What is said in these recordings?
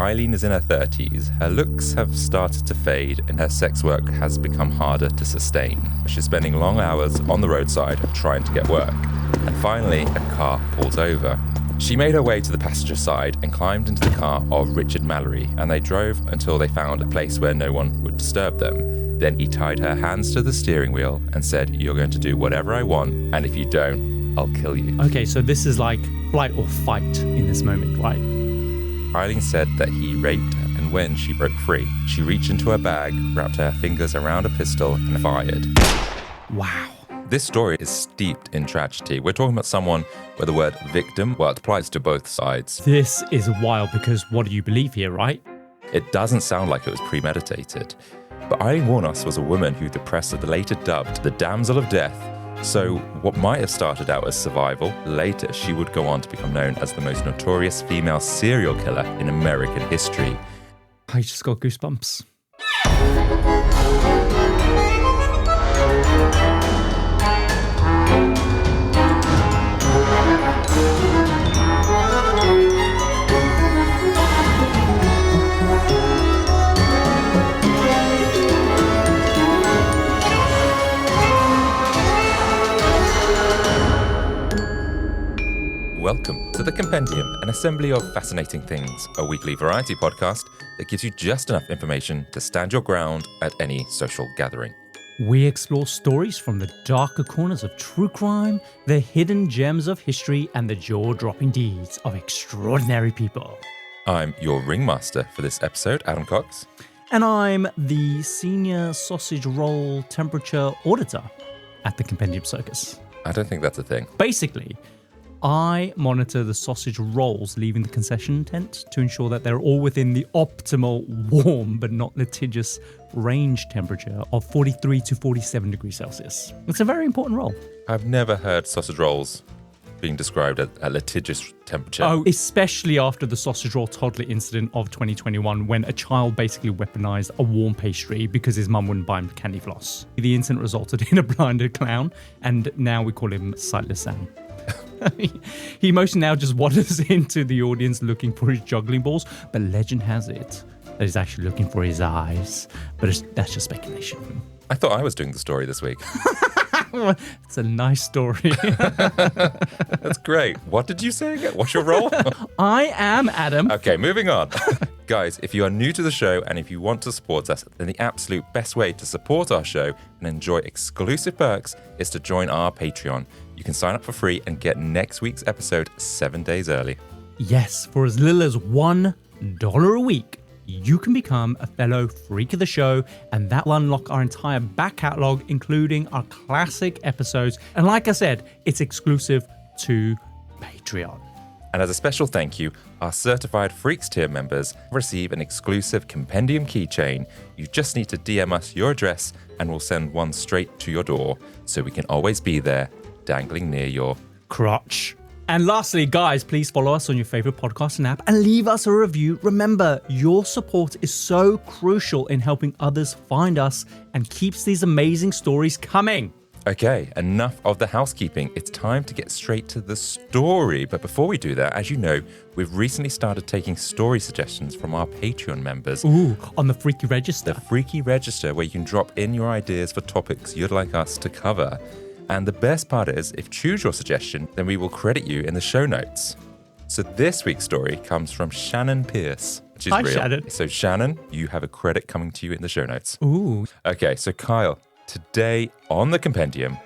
Aileen is in her 30s, her looks have started to fade, and her sex work has become harder to sustain. She's spending long hours on the roadside trying to get work, and finally a car pulls over. She made her way to the passenger side and climbed into the car of Richard Mallory, and they drove until they found a place where no one would disturb them. Then he tied her hands to the steering wheel and said, "You're going to do whatever I want, and if you don't, I'll kill you." Okay, so this is like flight or fight in this moment, right? Aileen said that he raped her, and when she broke free, she reached into her bag, wrapped her fingers around a pistol, and fired. Wow. This story is steeped in tragedy. We're talking about someone where the word victim, well, it applies to both sides. This is wild because what do you believe here, right? It doesn't sound like it was premeditated. But Aileen Wuornos was a woman who the press had later dubbed the Damsel of Death. So what might have started out as survival, later she would go on to become known as the most notorious female serial killer in American history. I just got goosebumps. Welcome to The Compendium, an assembly of fascinating things, a weekly variety podcast that gives you just enough information to stand your ground at any social gathering. We explore stories from the darker corners of true crime, the hidden gems of history, and the jaw-dropping deeds of extraordinary people. I'm your ringmaster for this episode, Adam Cox. And I'm the senior sausage roll temperature auditor at the Compendium Circus. I don't think that's a thing. Basically, I monitor the sausage rolls leaving the concession tent to ensure that they're all within the optimal warm but not litigious range temperature of 43 to 47 degrees Celsius. It's a very important role. I've never heard sausage rolls being described at a litigious temperature. Oh, especially after the sausage roll toddler incident of 2021 when a child basically weaponized a warm pastry because his mum wouldn't buy him candy floss. The incident resulted in a blinded clown, and now we call him Sightless Sam. He mostly now just wanders into the audience looking for his juggling balls, but legend has it that he's actually looking for his eyes. But that's just speculation. I thought I was doing the story this week. It's a nice story. That's great. What did you say again? What's your role? I am Adam. Okay, moving on. Guys, if you are new to the show and if you want to support us, then the absolute best way to support our show and enjoy exclusive perks is to join our Patreon. You can sign up for free and get next week's episode 7 days early. Yes, for as little as $1 a week, you can become a fellow freak of the show, and that will unlock our entire back catalogue, including our classic episodes. And like I said, it's exclusive to Patreon. And as a special thank you, our certified Freaks tier members receive an exclusive Compendium keychain. You just need to DM us your address and we'll send one straight to your door so we can always be there, dangling near your crotch. And lastly, guys, please follow us on your favorite podcasting app and leave us a review. Remember, your support is so crucial in helping others find us and keeps these amazing stories coming. Okay, enough of the housekeeping. It's time to get straight to the story. But before we do that, as you know, we've recently started taking story suggestions from our Patreon members. Ooh, on the Freaky Register. The Freaky Register, where you can drop in your ideas for topics you'd like us to cover. And the best part is, if you choose your suggestion, then we will credit you in the show notes. So this week's story comes from Shannon Pierce, which is Hi, real. Shannon. So Shannon, you have a credit coming to you in the show notes. Ooh. Okay, so Kyle, today on The Compendium,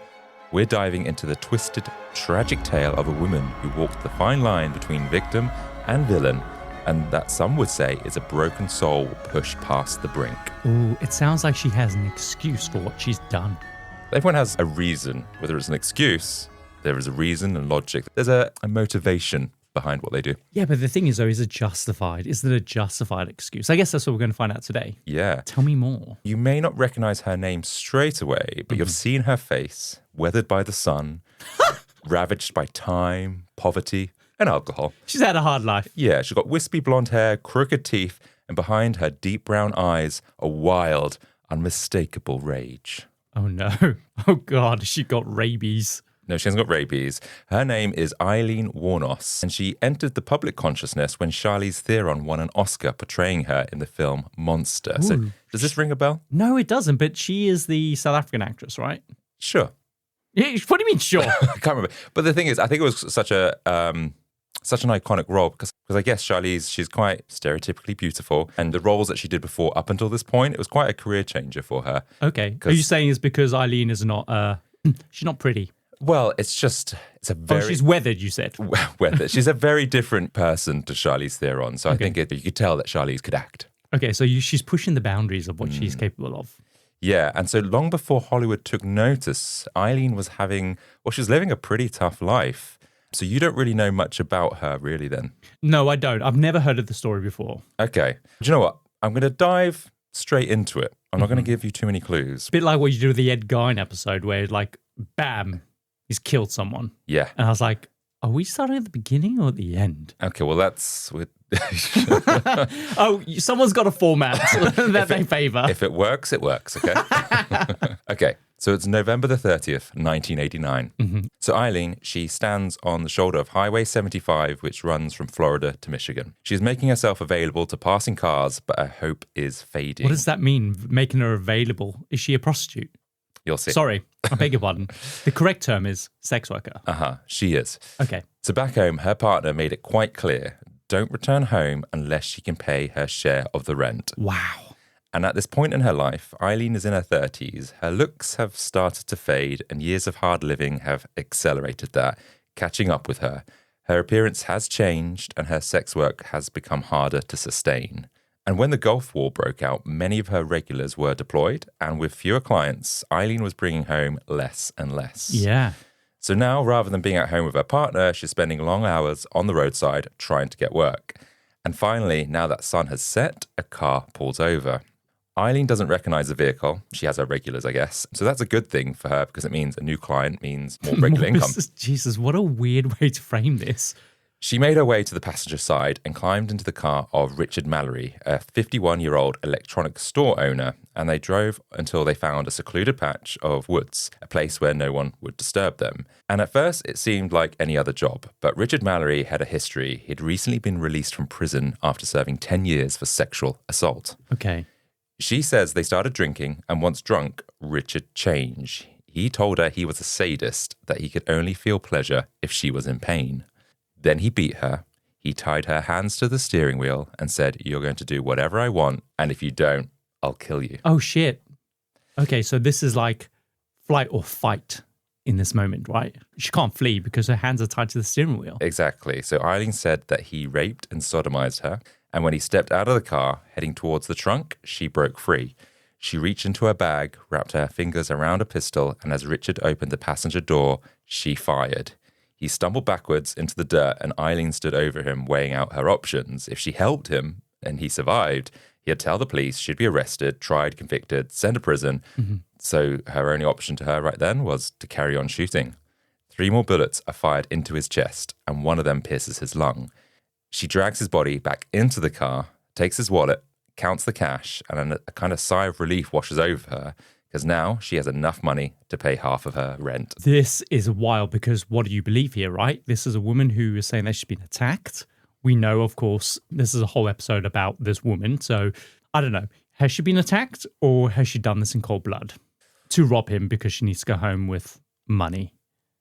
we're diving into the twisted, tragic tale of a woman who walked the fine line between victim and villain, and that some would say is a broken soul pushed past the brink. Ooh, it sounds like she has an excuse for what she's done. Everyone has a reason, whether it's an excuse, there is a reason and logic. There's a motivation behind what they do. Yeah, but the thing is, though, is it justified? Is it a justified excuse? I guess that's what we're going to find out today. Yeah. Tell me more. You may not recognize her name straight away, but you've seen her face, weathered by the sun, ravaged by time, poverty, and alcohol. She's had a hard life. Yeah, she's got wispy blonde hair, crooked teeth, and behind her deep brown eyes, a wild, unmistakable rage. Oh, no. Oh, God, she got rabies. No, she hasn't got rabies. Her name is Aileen Wuornos, and she entered the public consciousness when Charlize Theron won an Oscar portraying her in the film Monster. Ooh. So does this ring a bell? No, it doesn't, but she is the South African actress, right? Sure. Yeah, what do you mean, sure? I can't remember. But the thing is, I think it was such an iconic role because I guess Charlize, she's quite stereotypically beautiful. And the roles that she did before, up until this point, it was quite a career changer for her. Okay. Are you saying it's because Aileen is not, she's not pretty? Well, it's a very... Oh, she's weathered, you said. Weathered. She's a very different person to Charlize Theron. So I think you could tell that Charlize could act. Okay, so she's pushing the boundaries of what she's capable of. Yeah, and so long before Hollywood took notice, Aileen was she was living a pretty tough life. So you don't really know much about her, really, then? No, I don't. I've never heard of the story before. Okay. Do you know what? I'm going to dive straight into it. I'm not going to give you too many clues. A bit like what you do with the Ed Gein episode where, like, bam, he's killed someone. Yeah. And I was like, are we starting at the beginning or at the end? Okay, well, that's... Oh, someone's got a format that they favour. If it works, okay? Okay, so it's November the 30th, 1989. So Aileen, she stands on the shoulder of Highway 75, which runs from Florida to Michigan. She's making herself available to passing cars, but her hope is fading. What does that mean, making her available? Is she a prostitute? You'll see. Sorry, I beg your pardon. The correct term is sex worker. She is. Okay. So back home, her partner made it quite clear, don't return home unless she can pay her share of the rent. Wow. And at this point in her life, Aileen is in her 30s. Her looks have started to fade and years of hard living have accelerated that, catching up with her. Her appearance has changed and her sex work has become harder to sustain. And when the Gulf War broke out, many of her regulars were deployed, and with fewer clients, Aileen was bringing home less and less. Yeah. So now, rather than being at home with her partner, she's spending long hours on the roadside trying to get work. And finally, now that sun has set, a car pulls over. Aileen doesn't recognize the vehicle. She has her regulars, I guess. So that's a good thing for her because it means a new client means more regular income. Jesus, what a weird way to frame this. She made her way to the passenger side and climbed into the car of Richard Mallory, a 51-year-old electronics store owner, and they drove until they found a secluded patch of woods, a place where no one would disturb them. And at first, it seemed like any other job, but Richard Mallory had a history. He'd recently been released from prison after serving 10 years for sexual assault. Okay. She says they started drinking, and once drunk, Richard changed. He told her he was a sadist, that he could only feel pleasure if she was in pain. Then he beat her. He tied her hands to the steering wheel and said, you're going to do whatever I want, and if you don't, I'll kill you. Oh, shit. Okay, so this is like flight or fight in this moment, right? She can't flee because her hands are tied to the steering wheel. Exactly. So Aileen said that he raped and sodomized her, and when he stepped out of the car, heading towards the trunk, she broke free. She reached into her bag, wrapped her fingers around a pistol, and as Richard opened the passenger door, she fired. He stumbled backwards into the dirt, and Aileen stood over him, weighing out her options. If she helped him and he survived, he'd tell the police she'd be arrested, tried, convicted, sent to prison. So her only option to her right then was to carry on shooting. 3 more bullets are fired into his chest, and one of them pierces his lung. She drags his body back into the car, takes his wallet, counts the cash, and then a kind of sigh of relief washes over her, because now she has enough money to pay half of her rent. This is wild because what do you believe here, right? This is a woman who is saying that she's been attacked. We know, of course, this is a whole episode about this woman. So I don't know. Has she been attacked or has she done this in cold blood to rob him because she needs to go home with money?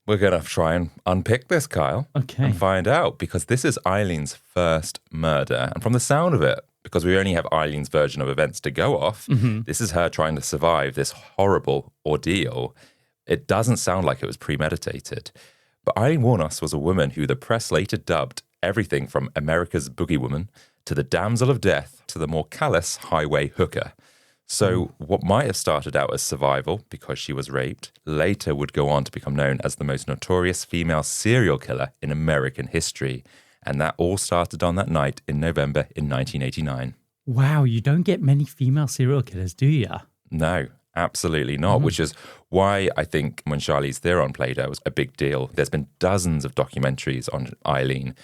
We're going to try and unpick this, Kyle. Okay. And find out, because this is Eileen's first murder. And from the sound of it, because we only have Eileen's version of events to go off, this is her trying to survive this horrible ordeal. It doesn't sound like it was premeditated. But Aileen Wuornos was a woman who the press later dubbed everything from America's boogie woman to the damsel of death to the more callous highway hooker. So what might have started out as survival because she was raped, later would go on to become known as the most notorious female serial killer in American history. And that all started on that night in November in 1989. Wow, you don't get many female serial killers, do you? No, absolutely not, which is why I think when Charlize Theron played her, it was a big deal. There's been dozens of documentaries on Aileen.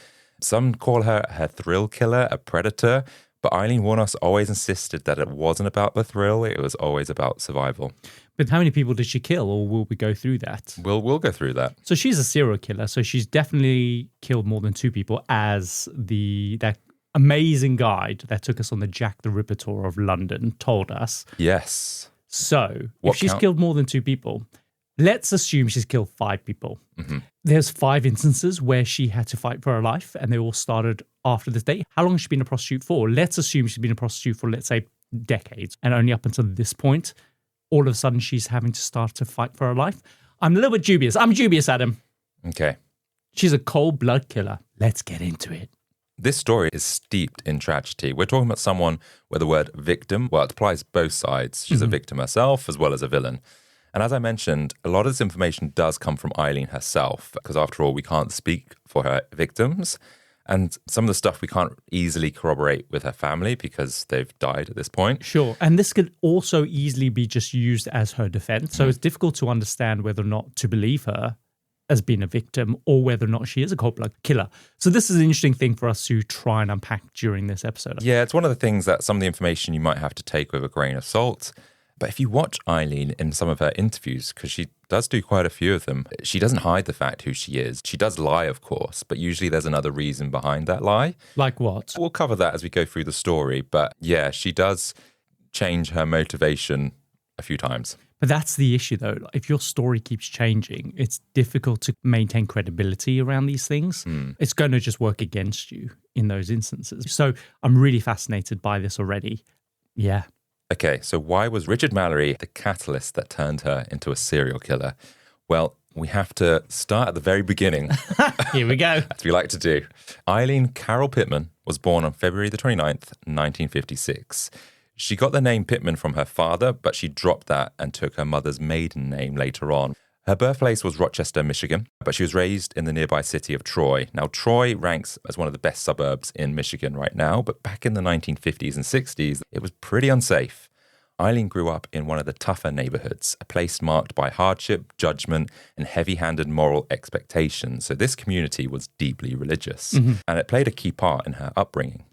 Some call her a thrill killer, a predator, But Aileen Wuornos always insisted that it wasn't about the thrill, it was always about survival. But how many people did she kill, or will we go through that? We'll go through that. So she's a serial killer, so she's definitely killed more than 2 people, as that amazing guide that took us on the Jack the Ripper tour of London told us. Yes. So if she's killed more than 2 people, let's assume she's killed 5 people. Mm-hmm. There's 5 instances where she had to fight for her life, and they all started after this date. How long has she been a prostitute for? Let's assume she's been a prostitute for, let's say, decades, and only up until this point, all of a sudden she's having to start to fight for her life. I'm a little bit dubious. I'm dubious, Adam. Okay. She's a cold blood killer. Let's get into it. This story is steeped in tragedy. We're talking about someone where the word victim, well, it applies both sides. She's a victim herself as well as a villain. And as I mentioned, a lot of this information does come from Aileen herself, because after all, we can't speak for her victims. And some of the stuff we can't easily corroborate with her family because they've died at this point. Sure. And this could also easily be just used as her defense. So it's difficult to understand whether or not to believe her as being a victim or whether or not she is a cold-blooded killer. So this is an interesting thing for us to try and unpack during this episode. Yeah, it's one of the things that some of the information you might have to take with a grain of salt. But if you watch Aileen in some of her interviews, because she does do quite a few of them, she doesn't hide the fact who she is. She does lie, of course, but usually there's another reason behind that lie. Like what? We'll cover that as we go through the story. But yeah, she does change her motivation a few times. But that's the issue, though. If your story keeps changing, it's difficult to maintain credibility around these things. It's going to just work against you in those instances. So I'm really fascinated by this already. Yeah. Okay, so why was Richard Mallory the catalyst that turned her into a serial killer? Well, we have to start at the very beginning. Here we go. As we like to do. Aileen Carol Pittman was born on February the 29th, 1956. She got the name Pittman from her father, but she dropped that and took her mother's maiden name later on. Her birthplace was Rochester, Michigan, but she was raised in the nearby city of Troy. Now, Troy ranks as one of the best suburbs in Michigan right now, but back in the 1950s and 60s, it was pretty unsafe. Aileen grew up in one of the tougher neighborhoods, a place marked by hardship, judgment, and heavy-handed moral expectations. So this community was deeply religious, and it played a key part in her upbringing.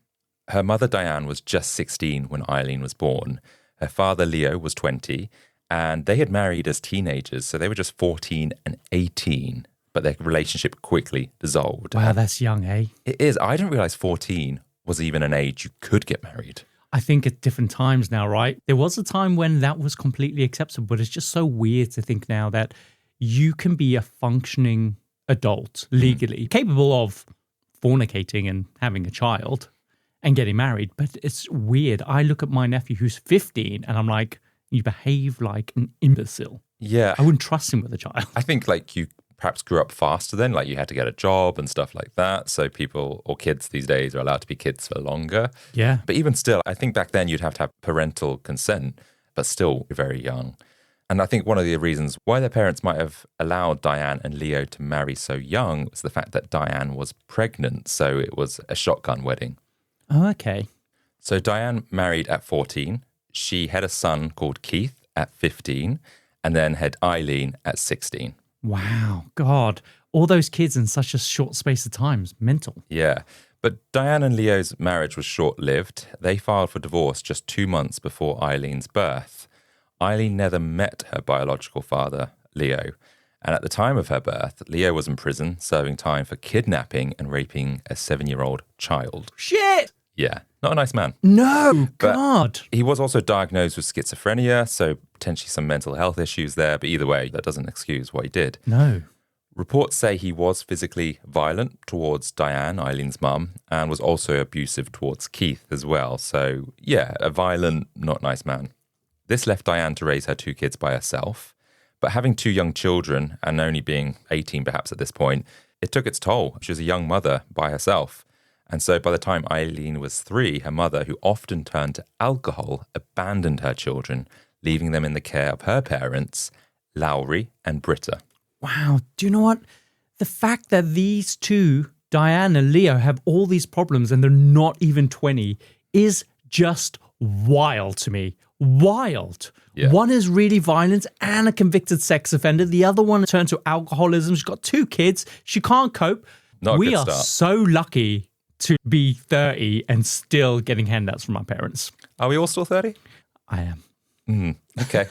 Her mother, Diane, was just 16 when Aileen was born. Her father, Leo, was 20, and they had married as teenagers, so they were just 14 and 18, but their relationship quickly dissolved. Wow, that's young, eh? It is. I didn't realize 14 was even an age you could get married. I think at different times now, right? There was a time when that was completely acceptable, but it's just so weird to think now that you can be a functioning adult legally, capable of fornicating and having a child and getting married. But it's weird. I look at my nephew who's 15 and I'm like, you behave like an imbecile. Yeah. I wouldn't trust him with a child. I think like you perhaps grew up faster then, like you had to get a job and stuff like that. So people or kids these days are allowed to be kids for longer. Yeah. But even still, I think back then you'd have to have parental consent, but still very young. And I think one of the reasons why their parents might have allowed Diane and Leo to marry so young was the fact that Diane was pregnant. So it was a shotgun wedding. Oh, okay. So Diane married at 14. She had a son called Keith at 15 and then had Aileen at 16. Wow. God. All those kids in such a short space of time is mental. Yeah. But Diane and Leo's marriage was short-lived. They filed for divorce just 2 months before Aileen's birth. Aileen never met her biological father, Leo. And at the time of her birth, Leo was in prison serving time for kidnapping and raping a 7-year-old child. Shit! Yeah, not a nice man. No, But God. he was also diagnosed with schizophrenia, so potentially some mental health issues there. But either way, that doesn't excuse what he did. No. Reports say he was physically violent towards Diane, Aileen's mum, and was also abusive towards Keith as well. So yeah, a violent, not nice man. This left Diane to raise her 2 kids by herself. But having 2 young children and only being 18 perhaps at this point, it took its toll. She was a young mother by herself. And so by the time Aileen was 3, her mother, who often turned to alcohol, abandoned her children, leaving them in the care of her parents, Lowry and Britta. Wow. Do you know what? The fact that these 2, Diane and Leo, have all these problems and they're not even 20 is just wild to me. Wild. Yeah. One is really violent and a convicted sex offender. The other one turned to alcoholism. She's got 2 kids. She can't cope. Not a We good are start. so lucky to be 30 and still getting handouts from my parents. Are we all still 30? I am. Okay.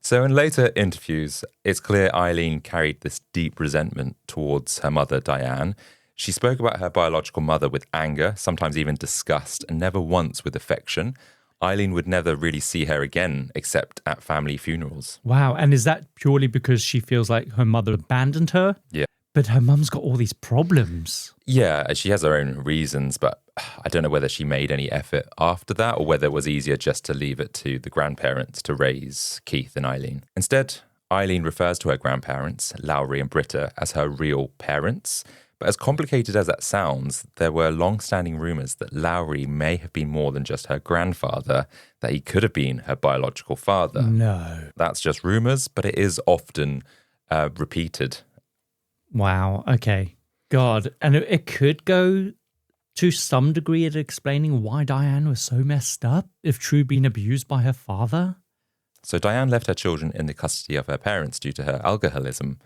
So in later interviews, it's clear Aileen carried this deep resentment towards her mother, Diane. She spoke about her biological mother with anger, sometimes even disgust, and never once with affection. Aileen would never really see her again except at family funerals. Wow. And is that purely because she feels like her mother abandoned her? Yeah. But her mum's got all these problems. Yeah, she has her own reasons, but I don't know whether she made any effort after that or whether it was easier just to leave it to the grandparents to raise Keith and Aileen. Instead, Aileen refers to her grandparents, Lowry and Britta, as her real parents. But as complicated as that sounds, there were long-standing rumours that Lowry may have been more than just her grandfather, that he could have been her biological father. No. That's just rumours, but it is often repeated. Wow. Okay. God. And it could go to some degree at explaining why Diane was so messed up, if true being abused by her father. So Diane left her children in the custody of her parents due to her alcoholism.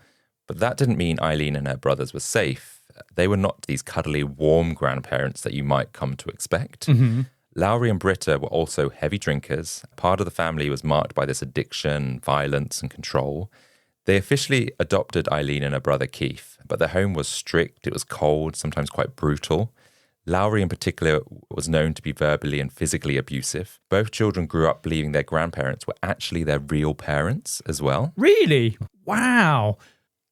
But that didn't mean Aileen and her brothers were safe. They were not these cuddly, warm grandparents that you might come to expect. Mm-hmm. Lowry and Britta were also heavy drinkers. Part of the family was marked by this addiction, violence, and control. They officially adopted Aileen and her brother Keith, but their home was strict, it was cold, sometimes quite brutal. Lowry in particular was known to be verbally and physically abusive. Both children grew up believing their grandparents were actually their real parents as well. Really? Wow.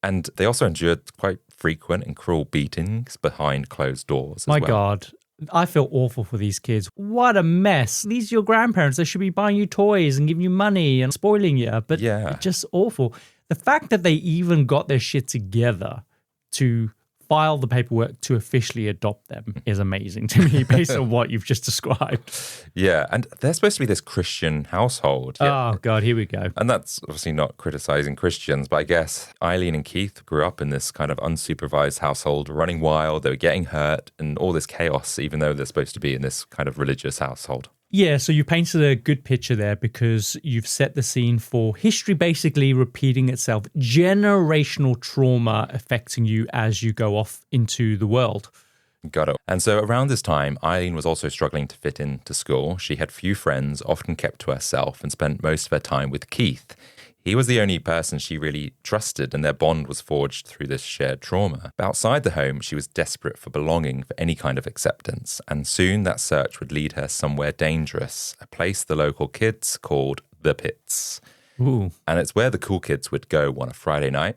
And they also endured quite frequent and cruel beatings behind closed doors as My well. God. I feel awful for these kids. What a mess. These are your grandparents. They should be buying you toys and giving you money and spoiling you. But Yeah. it's just awful. The fact that they even got their shit together to file the paperwork to officially adopt them is amazing to me based on what you've just described. Yeah, and they're supposed to be this Christian household. Yeah. Oh, God, here we go. And that's obviously not criticizing Christians, but I guess Aileen and Keith grew up in this kind of unsupervised household, running wild, they were getting hurt, and all this chaos, even though they're supposed to be in this kind of religious household. Yeah, so you painted a good picture there because you've set the scene for history basically repeating itself, generational trauma affecting you as you go off into the world. Got it. And so around this time, Aileen was also struggling to fit into school. She had few friends, often kept to herself, and spent most of her time with Keith. He was the only person she really trusted, and their bond was forged through this shared trauma. But outside the home, she was desperate for belonging, for any kind of acceptance, and soon that search would lead her somewhere dangerous, a place the local kids called the Pits. Ooh. And it's where the cool kids would go on a Friday night.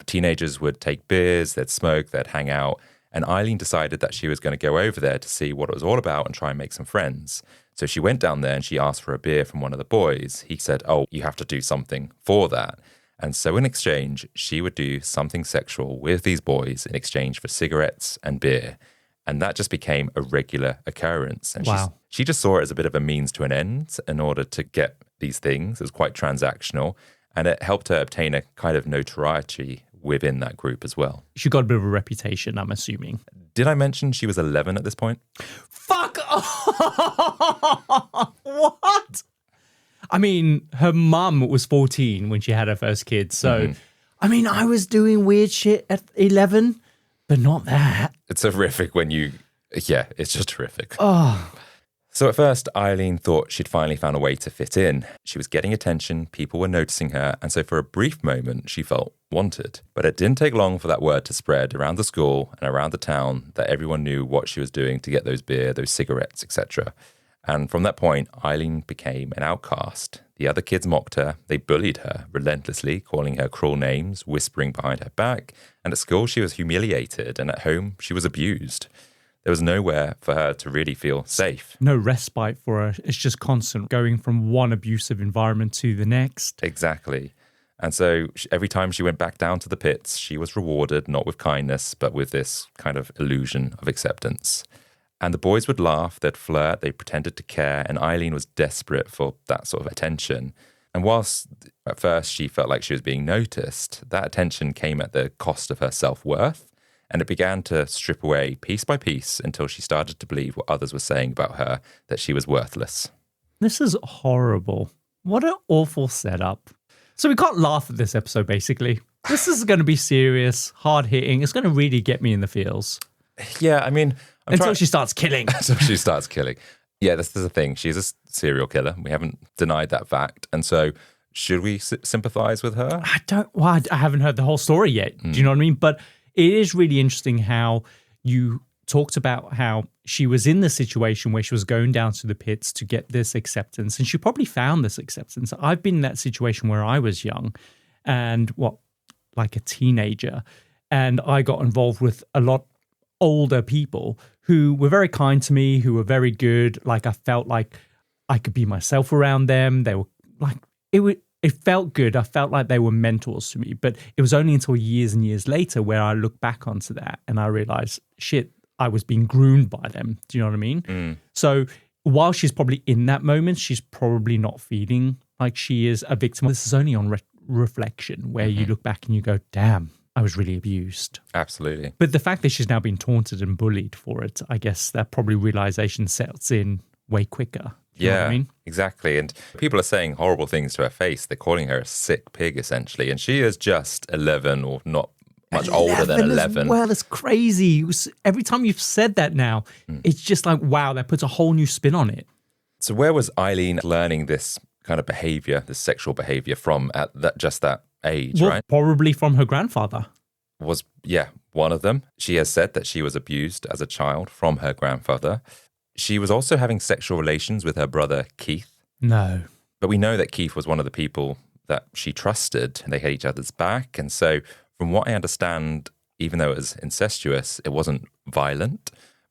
Teenagers would take beers, they'd smoke, they'd hang out, and Aileen decided that she was going to go over there to see what it was all about and try and make some friends. So she went down there and she asked for a beer from one of the boys. He said, "Oh, you have to do something for that." And so in exchange, she would do something sexual with these boys in exchange for cigarettes and beer. And that just became a regular occurrence. And Wow. she just saw it as a bit of a means to an end in order to get these things. It was quite transactional. And it helped her obtain a kind of notoriety within that group as well. She got a bit of a reputation, I'm assuming. Did I mention she was 11 at this point? Fuck off! What? I mean, her mum was 14 when she had her first kid. So, I mean, I was doing weird shit at 11, but not that. It's horrific when you... Yeah, it's just horrific. Oh, So at first, Aileen thought she'd finally found a way to fit in. She was getting attention, people were noticing her, and so for a brief moment, she felt wanted. But it didn't take long for that word to spread around the school and around the town that everyone knew what she was doing to get those beer, those cigarettes, etc. And from that point, Aileen became an outcast. The other kids mocked her, they bullied her relentlessly, calling her cruel names, whispering behind her back, and at school she was humiliated, and at home she was abused. There was nowhere for her to really feel safe. no respite for her. It's just constant going from one abusive environment to the next. Exactly. And so every time she went back down to the pits, she was rewarded, not with kindness, but with this kind of illusion of acceptance. And the boys would laugh, they'd flirt, they pretended to care, and Aileen was desperate for that sort of attention. And whilst at first she felt like she was being noticed, that attention came at the cost of her self-worth. And it began to strip away piece by piece until she started to believe what others were saying about her, that she was worthless. This is horrible. What an awful setup. So we can't laugh at this episode, basically. This is going to be serious, hard-hitting. It's going to really get me in the feels. Yeah, I mean... Until she starts killing. Until she starts killing. Yeah, this is the thing. She's a serial killer. We haven't denied that fact. And so should we sympathize with her? I haven't heard the whole story yet. Do you know what I mean? But it is really interesting how you talked about how she was in the situation where she was going down to the pits to get this acceptance. And she probably found this acceptance. I've been in that situation where I was young and like a teenager. And I got involved with a lot older people who were very kind to me, who were very good. Like I felt like I could be myself around them. They were like, it felt good. I felt like they were mentors to me. But it was only until years and years later where I look back onto that and I realized, shit, I was being groomed by them. Do you know what I mean? So while she's probably in that moment, she's probably not feeling like she is a victim. This is only on reflection where you look back and you go, damn, I was really abused. Absolutely. But the fact that she's now been taunted and bullied for it, I guess that probably realization sets in way quicker. You know what I mean? Exactly. And people are saying horrible things to her face. They're calling her a sick pig, essentially. And she is just 11 or not much older than 11. Well, it's crazy. Every time you've said that now, it's just like, wow, that puts a whole new spin on it. So where was Aileen learning this kind of behavior, this sexual behavior from at that age, right? Probably from her grandfather. Was one of them. She has said that she was abused as a child from her grandfather. She was also having sexual relations with her brother, Keith. No. But we know that Keith was one of the people that she trusted. They had each other's back. And so from what I understand, even though it was incestuous, it wasn't violent.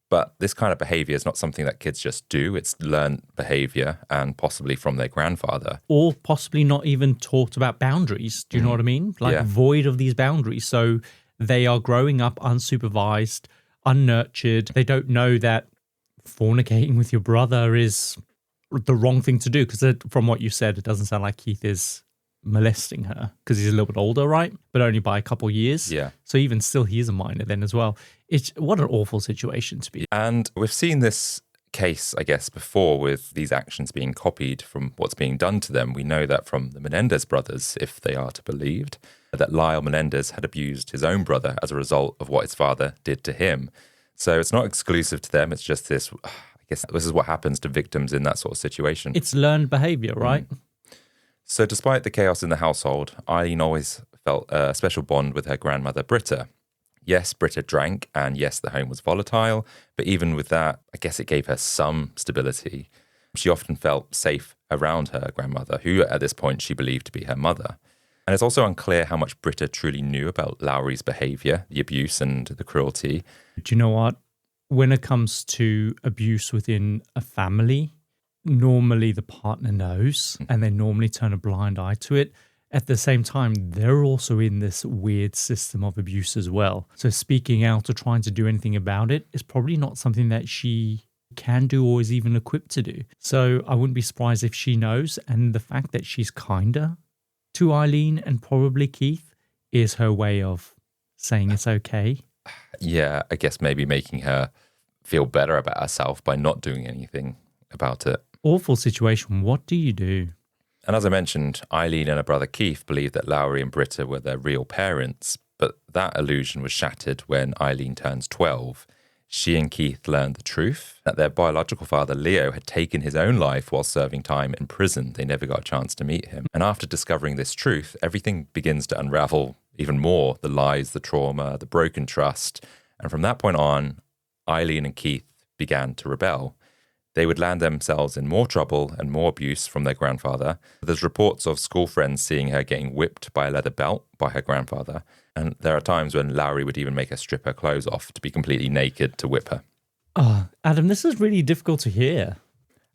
But this kind of behavior is not something that kids just do. It's learned behavior and possibly from their grandfather. Or possibly not even taught about boundaries. Do you know what I mean? Like void of these boundaries. So they are growing up unsupervised, unnurtured. They don't know that fornicating with your brother is the wrong thing to do. Because from what you said, it doesn't sound like Keith is molesting her because he's a little bit older, right? But only by a couple of years. Yeah. So even still, he is a minor then as well. What an awful situation to be. And we've seen this case, I guess, before with these actions being copied from what's being done to them. We know that from the Menendez brothers, if they are to be believed, that Lyle Menendez had abused his own brother as a result of what his father did to him. So it's not exclusive to them. It's just this, I guess this is what happens to victims in that sort of situation. It's learned behavior, right? So despite the chaos in the household, Aileen always felt a special bond with her grandmother, Britta. Yes, Britta drank, and yes, the home was volatile, but even with that, I guess it gave her some stability. She often felt safe around her grandmother, who at this point she believed to be her mother. And it's also unclear how much Britta truly knew about Lowry's behaviour, the abuse and the cruelty. Do you know what? When it comes to abuse within a family, normally the partner knows and they normally turn a blind eye to it. At the same time, they're also in this weird system of abuse as well. So speaking out or trying to do anything about it is probably not something that she can do or is even equipped to do. So I wouldn't be surprised if she knows. And the fact that she's kinder to Aileen and probably Keith is her way of saying it's okay. Yeah, I guess maybe making her feel better about herself by not doing anything about it. Awful situation. What do you do? And as I mentioned, Aileen and her brother Keith believed that Lowry and Britta were their real parents, but that illusion was shattered when Aileen turns 12. She and Keith learned the truth, that their biological father Leo had taken his own life while serving time in prison. They never got a chance to meet him. And after discovering this truth, everything begins to unravel even more. The lies, the trauma, the broken trust. And from that point on, Aileen and Keith began to rebel. They would land themselves in more trouble and more abuse from their grandfather. There's reports of school friends seeing her getting whipped by a leather belt by her grandfather. And there are times when Lowry would even make her strip her clothes off to be completely naked to whip her. Oh, Adam, this is really difficult to hear.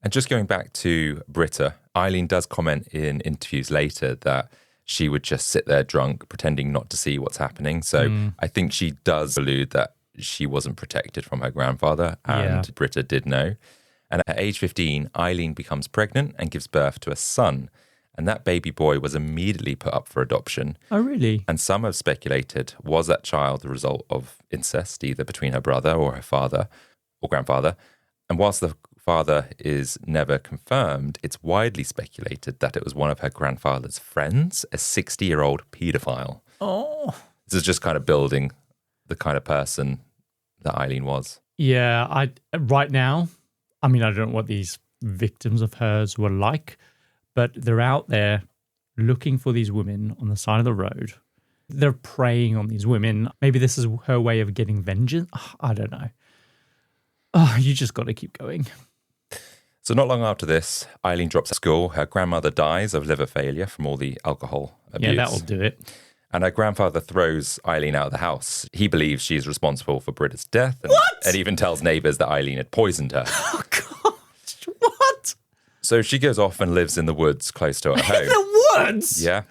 And just going back to Britta, Aileen does comment in interviews later that she would just sit there drunk, pretending not to see what's happening. So I think she does allude that she wasn't protected from her grandfather, and Britta did know. And at age 15, Aileen becomes pregnant and gives birth to a son. And that baby boy was immediately put up for adoption. Oh, really? And some have speculated, was that child the result of incest, either between her brother or her father or grandfather? And whilst the father is never confirmed, it's widely speculated that it was one of her grandfather's friends, a 60-year-old paedophile. Oh. This is just kind of building the kind of person that Aileen was. Yeah, right now, I mean, I don't know what these victims of hers were like, but they're out there looking for these women on the side of the road. They're preying on these women. Maybe this is her way of getting vengeance. I don't know. You just got to keep going. So not long after this, Aileen drops out of school. Her grandmother dies of liver failure from all the alcohol abuse. Yeah, that'll do it. And her grandfather throws Aileen out of the house. He believes she's responsible for Britta's death. And even tells neighbours that Aileen had poisoned her. Oh, God. What? So she goes off and lives in the woods close to her home. In the woods? Yeah.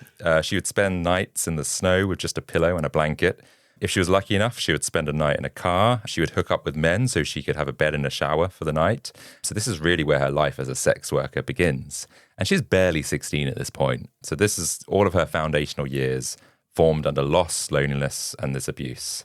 She would spend nights in the snow with just a pillow and a blanket. If she was lucky enough, she would spend a night in a car. She would hook up with men so she could have a bed and a shower for the night. So this is really where her life as a sex worker begins. And she's barely 16 at this point. So this is all of her foundational years formed under loss, loneliness, and this abuse.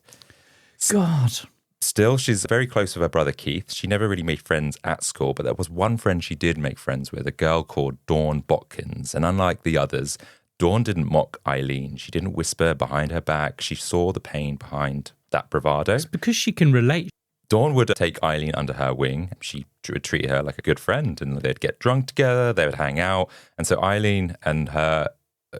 God. Still, she's very close with her brother Keith. She never really made friends at school, but there was one friend she did make friends with, a girl called Dawn Botkins. And unlike the others, Dawn didn't mock Aileen. She didn't whisper behind her back. She saw the pain behind that bravado. It's because she can relate. Dawn would take Aileen under her wing. She would treat her like a good friend, and they'd get drunk together, they would hang out. And so Aileen and her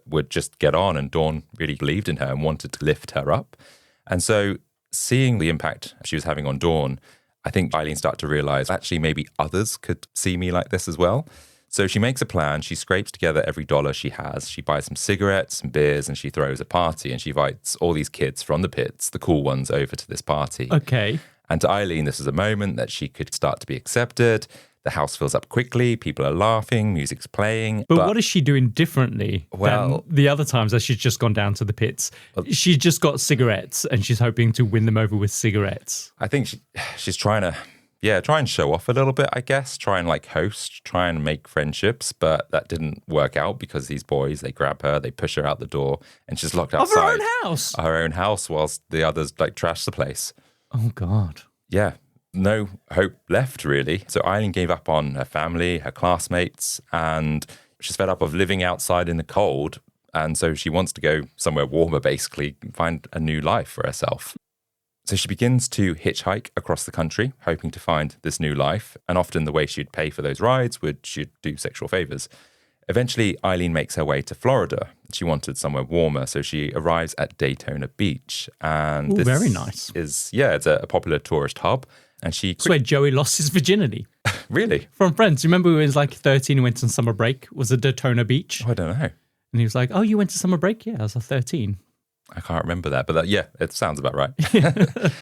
would just get on, and Dawn really believed in her and wanted to lift her up. And so seeing the impact she was having on Dawn, I think Aileen started to realize actually maybe others could see me like this as well. So she makes a plan. She scrapes together every dollar she has. She buys some cigarettes, some beers, and she throws a party. And she invites all these kids from the pits, the cool ones, over to this party. Okay. And to Aileen, this is a moment that she could start to be accepted. The house fills up quickly. People are laughing. Music's playing. But what is she doing differently than the other times that she's just gone down to the pits? She just got cigarettes and she's hoping to win them over with cigarettes. I think she's trying to... try and show off a little bit, I guess. Try and host, try and make friendships. But that didn't work out because these boys, they grab her, they push her out the door, and she's locked outside. Of her own house? Her own house, whilst the others trash the place. Oh, God. Yeah, no hope left, really. So Aileen gave up on her family, her classmates, and she's fed up of living outside in the cold. And so she wants to go somewhere warmer, basically, find a new life for herself. So she begins to hitchhike across the country, hoping to find this new life. And often the way she'd pay for those rides she'd do sexual favors. Eventually, Aileen makes her way to Florida. She wanted somewhere warmer, so she arrives at Daytona Beach. And this very nice. It's a popular tourist hub. And That's where Joey lost his virginity. Really? From Friends. Remember when he was 13 and went on summer break? Was it Daytona Beach? Oh, I don't know. And he was like, oh, you went to summer break? Yeah, I was 13. I can't remember that, but it sounds about right.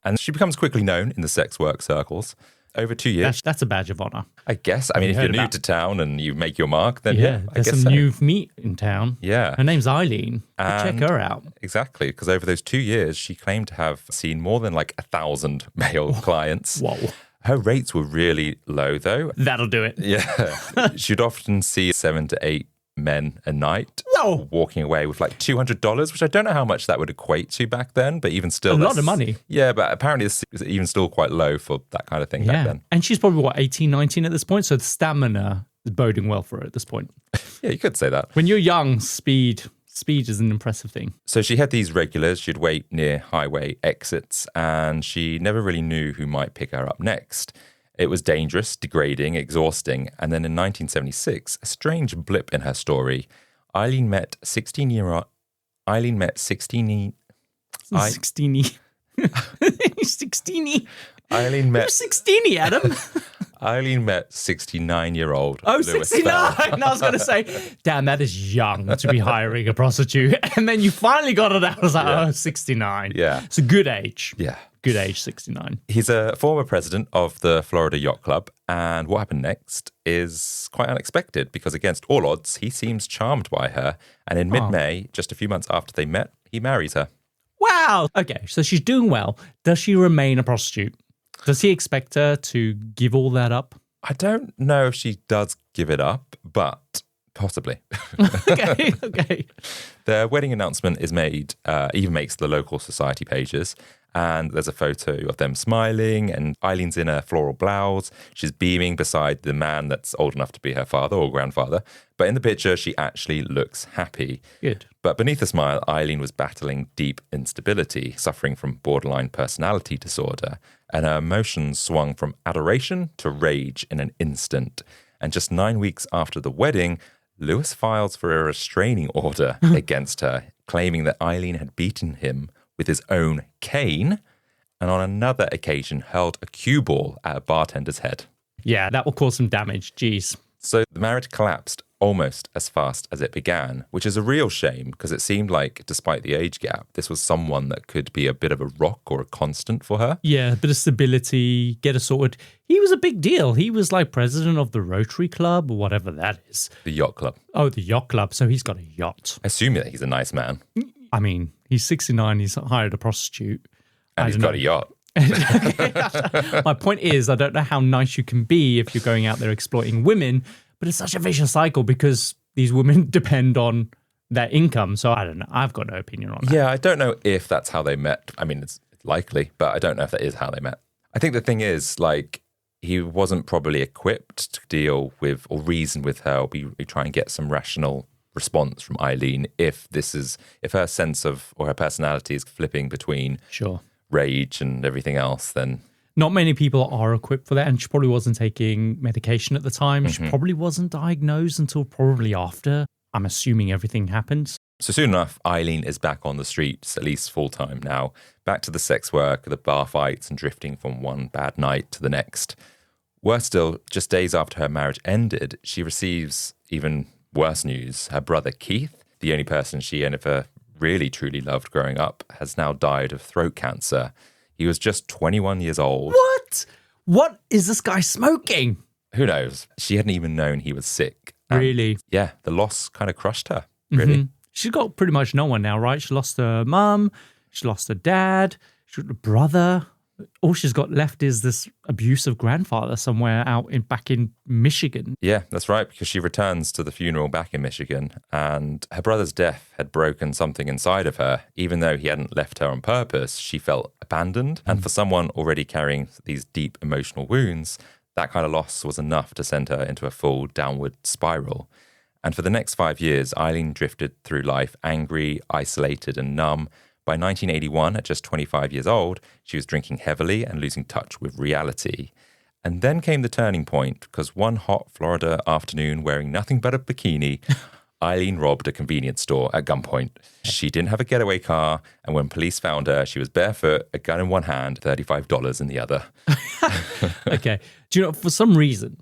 And she becomes quickly known in the sex work circles. Over 2 years. That's a badge of honor. I guess. I mean, if you're new to town and you make your mark, then I guess there's some new meat in town. Yeah. Her name's Aileen. Check her out. Exactly, because over those 2 years, she claimed to have seen more than 1,000 male clients. Whoa. Her rates were really low, though. That'll do it. Yeah. She'd often see 7 to 8 men a night. Whoa. Walking away with $200, which I don't know how much that would equate to back then, but even still. A lot of money. Yeah, but apparently it's even still quite low for that kind of thing back then. And she's probably, 18, 19 at this point? So the stamina is boding well for her at this point. Yeah, you could say that. When you're young, speed is an impressive thing. So she had these regulars. She'd wait near highway exits, and she never really knew who might pick her up next. It was dangerous, degrading, exhausting. And then in 1976, a strange blip in her story, Aileen met 16-year-old... Aileen met 16... 16-y. 16-y. Aileen met... You're 16-y, Adam. Aileen met 69-year-old Oh, Lewis 69. Bell. I was going to say, damn, that is young to be hiring a prostitute. And then you finally got it out. I was like, 69. Yeah. It's a good age. Yeah. Good age, 69. He's a former president of the Florida Yacht Club, and what happened next is quite unexpected because against all odds, he seems charmed by her, and in mid-May, just a few months after they met, he marries her. Wow! Okay, so she's doing well. Does she remain a prostitute? Does he expect her to give all that up? I don't know if she does give it up, but possibly. Okay. Their wedding announcement is made, even makes the local society pages. And there's a photo of them smiling, and Eileen's in a floral blouse. She's beaming beside the man that's old enough to be her father or grandfather. But in the picture, she actually looks happy. Good. But beneath the smile, Aileen was battling deep instability, suffering from borderline personality disorder. And her emotions swung from adoration to rage in an instant. And just 9 weeks after the wedding, Lewis files for a restraining order against her, claiming that Aileen had beaten him with his own cane, and on another occasion hurled a cue ball at a bartender's head. Yeah, that will cause some damage. Jeez. So the marriage collapsed almost as fast as it began, which is a real shame because it seemed like, despite the age gap, this was someone that could be a bit of a rock or a constant for her. Yeah, a bit of stability, get her sorted. He was a big deal. He was like president of the Rotary Club or whatever that is. The yacht club. Oh, the yacht club. So he's got a yacht. I assume that he's a nice man. I mean, he's 69, he's hired a prostitute. And he's got a yacht. My point is, I don't know how nice you can be if you're going out there exploiting women, but it's such a vicious cycle because these women depend on their income. So I don't know. I've got no opinion on that. Yeah, I don't know if that's how they met. I mean, it's likely, but I don't know if that is how they met. I think the thing is, like, he wasn't probably equipped to deal with or reason with her or be try and get some rational response from Aileen if her sense of or her personality is flipping between rage and everything else. Then not many people are equipped for that, and she probably wasn't taking medication at the time. She probably wasn't diagnosed until probably after. I'm assuming everything happened. So soon enough, Aileen is back on the streets, at least full time now, back to the sex work, the bar fights, and drifting from one bad night to the next. Worse still, just days after her marriage ended, she receives even worse news. Her brother Keith, the only person she ever really truly loved growing up, has now died of throat cancer. He was just 21 years old. What? What is this guy smoking? Who knows? She hadn't even known he was sick. Really? Yeah, the loss kind of crushed her, really. She's got pretty much no one now, right? She lost her mum, she lost her dad, she got a brother. All she's got left is this abusive grandfather somewhere back in Michigan. Yeah, that's right, because she returns to the funeral back in Michigan, and her brother's death had broken something inside of her. Even though he hadn't left her on purpose, she felt abandoned. And for someone already carrying these deep emotional wounds, that kind of loss was enough to send her into a full downward spiral. And for the next 5 years, Aileen drifted through life angry, isolated, and numb. By 1981, at just 25 years old, she was drinking heavily and losing touch with reality. And then came the turning point, because one hot Florida afternoon, wearing nothing but a bikini, Aileen robbed a convenience store at gunpoint. She didn't have a getaway car, and when police found her, she was barefoot, a gun in one hand, $35 in the other. Okay. Do you know, for some reason,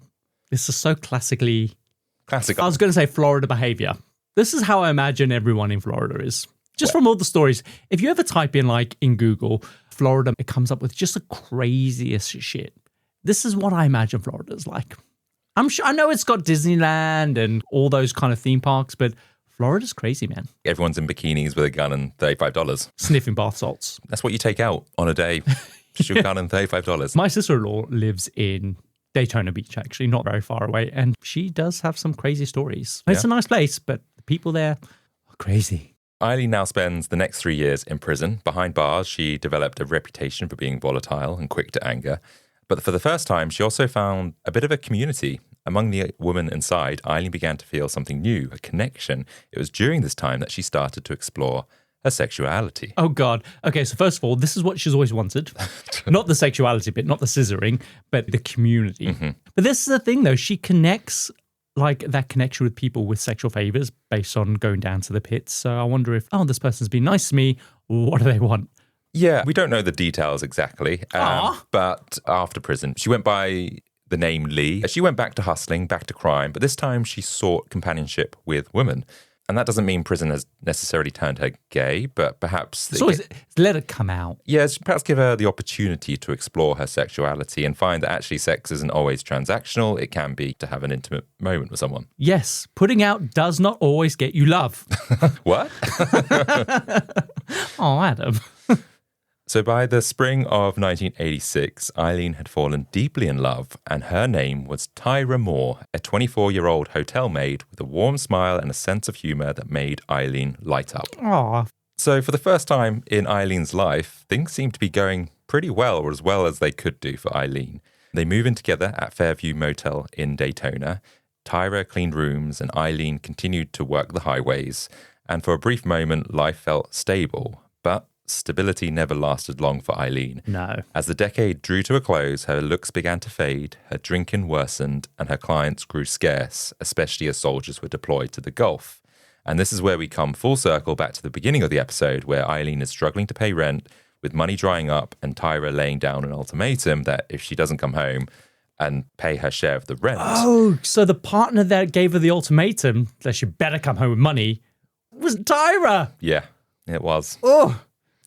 this is so classic. I was going to say Florida behavior. This is how I imagine everyone in Florida is. Just from all the stories. If you ever type in, like, in Google, Florida, it comes up with just the craziest shit. This is what I imagine Florida's like. I'm sure, I know it's got Disneyland and all those kind of theme parks, but Florida's crazy, man. Everyone's in bikinis with a gun and $35. Sniffing bath salts. That's what you take out on a day. Shoot gun and $35. My sister-in-law lives in Daytona Beach, actually, not very far away, and she does have some crazy stories. It's a nice place, but the people there are crazy. Aileen now spends the next 3 years in prison. Behind bars, she developed a reputation for being volatile and quick to anger. But for the first time, she also found a bit of a community. Among the women inside, Aileen began to feel something new, a connection. It was during this time that she started to explore her sexuality. Oh, God. Okay, so first of all, this is what she's always wanted. Not the sexuality bit, not the scissoring, but the community. But this is the thing, though. She connects like that connection with people with sexual favors based on going down to the pits. So I wonder if, this person's been nice to me. What do they want? Yeah, we don't know the details exactly. But after prison, she went by the name Lee. She went back to hustling, back to crime, but this time she sought companionship with women. And that doesn't mean prison has necessarily turned her gay, but perhaps... So let it come out. Yes, perhaps give her the opportunity to explore her sexuality and find that actually sex isn't always transactional. It can be to have an intimate moment with someone. Yes, putting out does not always get you love. What? Oh, Adam. So by the spring of 1986, Aileen had fallen deeply in love, and her name was Tyra Moore, a 24-year-old hotel maid with a warm smile and a sense of humor that made Aileen light up. Aw. So for the first time in Eileen's life, things seem to be going pretty well, or as well as they could do for Aileen. They move in together at Fairview Motel in Daytona. Tyra cleaned rooms and Aileen continued to work the highways. And for a brief moment, life felt stable. But stability never lasted long for Aileen. No. As the decade drew to a close, her looks began to fade, her drinking worsened, and her clients grew scarce, especially as soldiers were deployed to the Gulf. And this is where we come full circle back to the beginning of the episode, where Aileen is struggling to pay rent, with money drying up, and Tyra laying down an ultimatum that if she doesn't come home and pay her share of the rent... Oh, so the partner that gave her the ultimatum that she better come home with money was Tyra. Yeah, it was. Oh.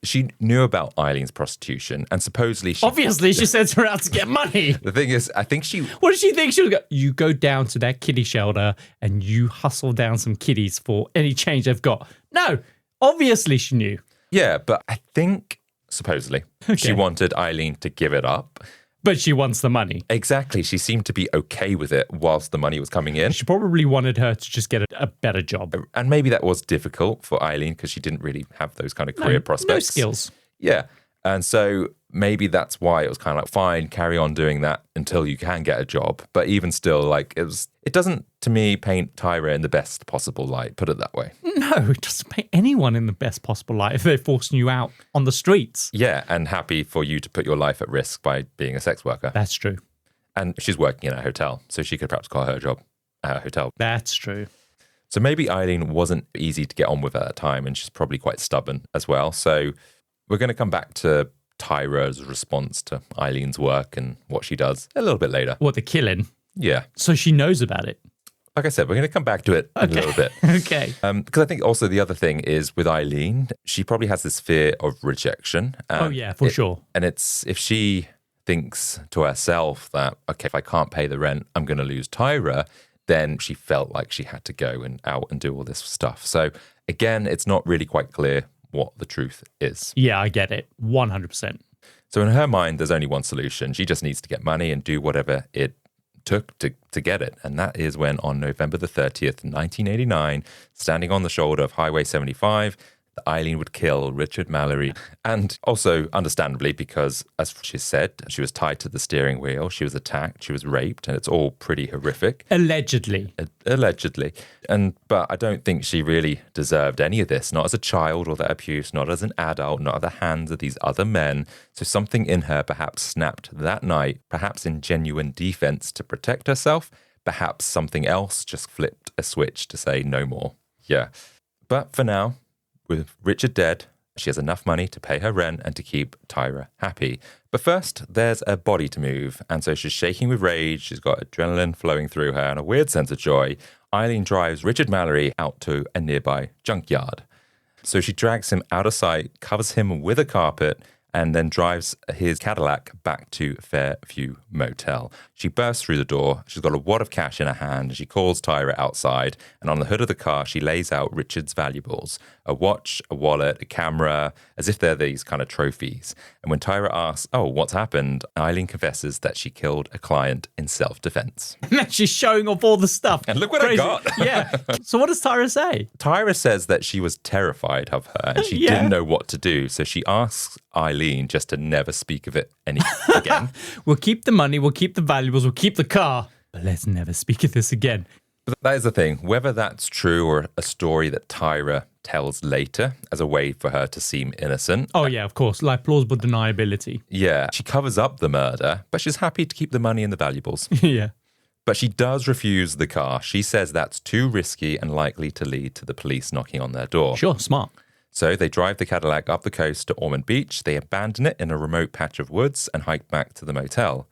She knew about Eileen's prostitution, and supposedly she... Obviously, she sent her out to get money. The thing is, I think she... What did she think? She was going, you go down to that kiddie shelter and you hustle down some kiddies for any change they've got. No, obviously she knew. Yeah, but I think, supposedly, she wanted Aileen to give it up. But she wants the money. Exactly. She seemed to be okay with it whilst the money was coming in. She probably wanted her to just get a better job. And maybe that was difficult for Aileen because she didn't really have those kind of career prospects. No skills. Yeah. And so maybe that's why it was kind of like, fine, carry on doing that until you can get a job. But even still, like, it doesn't, to me, paint Tyra in the best possible light, put it that way. No, it doesn't paint anyone in the best possible light if they're forcing you out on the streets. Yeah, and happy for you to put your life at risk by being a sex worker. That's true. And she's working in a hotel, so she could perhaps call her job at a hotel. That's true. So maybe Aileen wasn't easy to get on with at that time, and she's probably quite stubborn as well. So we're going to come back to Tyra's response to Eileen's work and what she does a little bit later. What, the killing? Yeah. So she knows about it. Like I said, we're going to come back to it in a little bit. Okay. Because I think also the other thing is with Aileen, she probably has this fear of rejection. Oh, yeah, for sure. And it's if she thinks to herself that, okay, if I can't pay the rent, I'm going to lose Tyra, then she felt like she had to go and out and do all this stuff. So again, it's not really quite clear what the truth is. Yeah, I get it. 100%. So in her mind, there's only one solution. She just needs to get money and do whatever it took to get it. And that is when on November the 30th, 1989, standing on the shoulder of Highway 75, Aileen would kill Richard Mallory. And also, understandably, because as she said, she was tied to the steering wheel, she was attacked, she was raped, and it's all pretty horrific. Allegedly. Allegedly. But I don't think she really deserved any of this, not as a child or that abuse, not as an adult, not at the hands of these other men. So something in her perhaps snapped that night, perhaps in genuine defense to protect herself, perhaps something else just flipped a switch to say no more. Yeah. But for now, with Richard dead, she has enough money to pay her rent and to keep Tyra happy. But first, there's a body to move, and so she's shaking with rage, she's got adrenaline flowing through her and a weird sense of joy. Aileen drives Richard Mallory out to a nearby junkyard. So she drags him out of sight, covers him with a carpet, and then drives his Cadillac back to Fairview Motel. She bursts through the door. She's got a wad of cash in her hand, and she calls Tyra outside. And on the hood of the car, she lays out Richard's valuables, a watch, a wallet, a camera, as if they're these kind of trophies. And when Tyra asks, oh, what's happened? Aileen confesses that she killed a client in self-defense. She's showing off all the stuff. And look what I got. Yeah. So what does Tyra say? Tyra says that she was terrified of her and she didn't know what to do. So she asks Aileen just to never speak of it again. We'll keep the money, we'll keep the valuables, we'll keep the car, but let's never speak of this again. But that is the thing. Whether that's true or a story that Tyra tells later as a way for her to seem innocent. Oh, yeah, of course. Like plausible deniability. Yeah. She covers up the murder, but she's happy to keep the money and the valuables. Yeah. But she does refuse the car. She says that's too risky and likely to lead to the police knocking on their door. Sure, smart. So they drive the Cadillac up the coast to Ormond Beach. They abandon it in a remote patch of woods and hike back to the motel.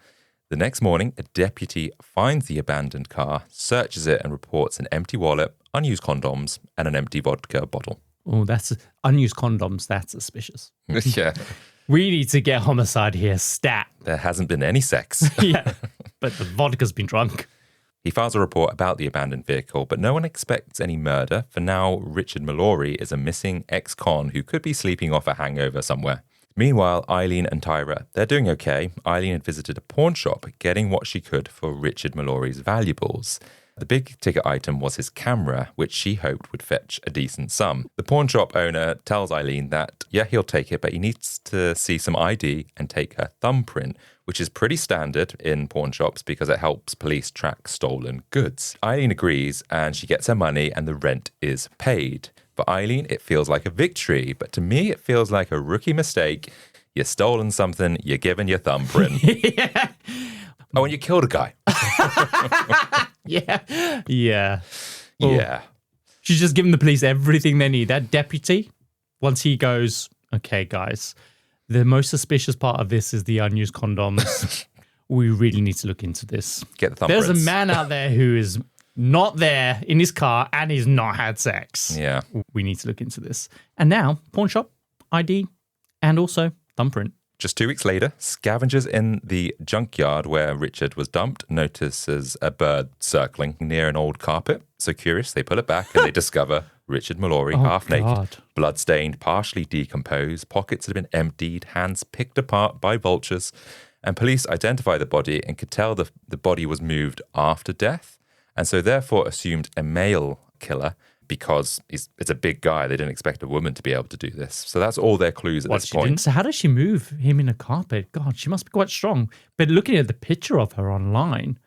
The next morning, a deputy finds the abandoned car, searches it, and reports an empty wallet, unused condoms, and an empty vodka bottle. Oh, that's unused condoms. That's suspicious. Yeah. We need to get homicide here. Stat. There hasn't been any sex. Yeah, but the vodka's been drunk. He files a report about the abandoned vehicle, but no one expects any murder. For now, Richard Mallory is a missing ex-con who could be sleeping off a hangover somewhere. Meanwhile, Aileen and Tyra, they're doing okay. Aileen had visited a pawn shop, getting what she could for Richard Mallory's valuables. The big ticket item was his camera, which she hoped would fetch a decent sum. The pawn shop owner tells Aileen that, yeah, he'll take it, but he needs to see some ID and take her thumbprint, which is pretty standard in pawn shops because it helps police track stolen goods. Aileen agrees and she gets her money and the rent is paid. For Aileen, it feels like a victory, but to me, it feels like a rookie mistake. You've stolen something, you're given your thumbprint. Yeah. Oh, and you killed a guy. Yeah. Yeah. Yeah. She's just giving the police everything they need. That deputy, once he goes, okay, guys, the most suspicious part of this is the unused condoms. We really need to look into this. Get the thumbprints. There's a man out there who is not there in his car and he's not had sex. Yeah. We need to look into this. And now, pawn shop, ID, and also thumbprint. Just 2 weeks later, scavengers in the junkyard where Richard was dumped notices a bird circling near an old carpet. So curious, they pull it back and they discover Richard Mallory, half naked, blood-stained, partially decomposed, pockets had been emptied, hands picked apart by vultures. And police identify the body and could tell the body was moved after death. And so therefore assumed a male killer because it's a big guy. They didn't expect a woman to be able to do this. So that's all their clues at this point. So how does she move him in a carpet? God, she must be quite strong. But looking at the picture of her online,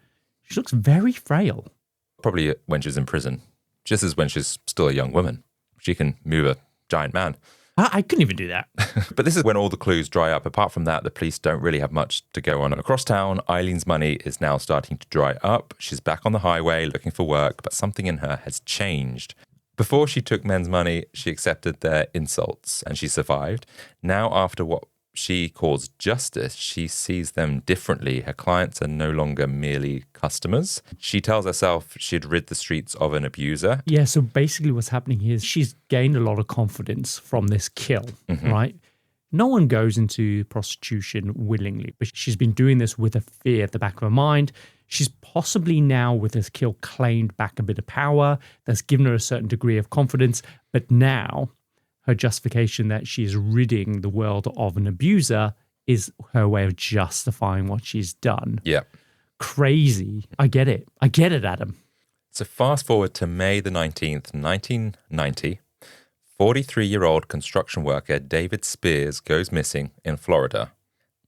she looks very frail. Probably when she was in prison, just as when she's still a young woman. She can move a giant man. I couldn't even do that. But this is when all the clues dry up. Apart from that, the police don't really have much to go on. Across town, Eileen's money is now starting to dry up. She's back on the highway looking for work, but something in her has changed. Before she took men's money, she accepted their insults and she survived. Now, after what she calls justice, she sees them differently. Her clients are no longer merely customers. She tells herself she'd rid the streets of an abuser. Yeah, so basically what's happening here is she's gained a lot of confidence from this kill, right? No one goes into prostitution willingly, but she's been doing this with a fear at the back of her mind. She's possibly now, with this kill, claimed back a bit of power that's given her a certain degree of confidence. But now her justification that she's ridding the world of an abuser is her way of justifying what she's done. Yeah. Crazy. I get it. I get it, Adam. So fast forward to May the 19th, 1990. 43-year-old construction worker David Spears goes missing in Florida.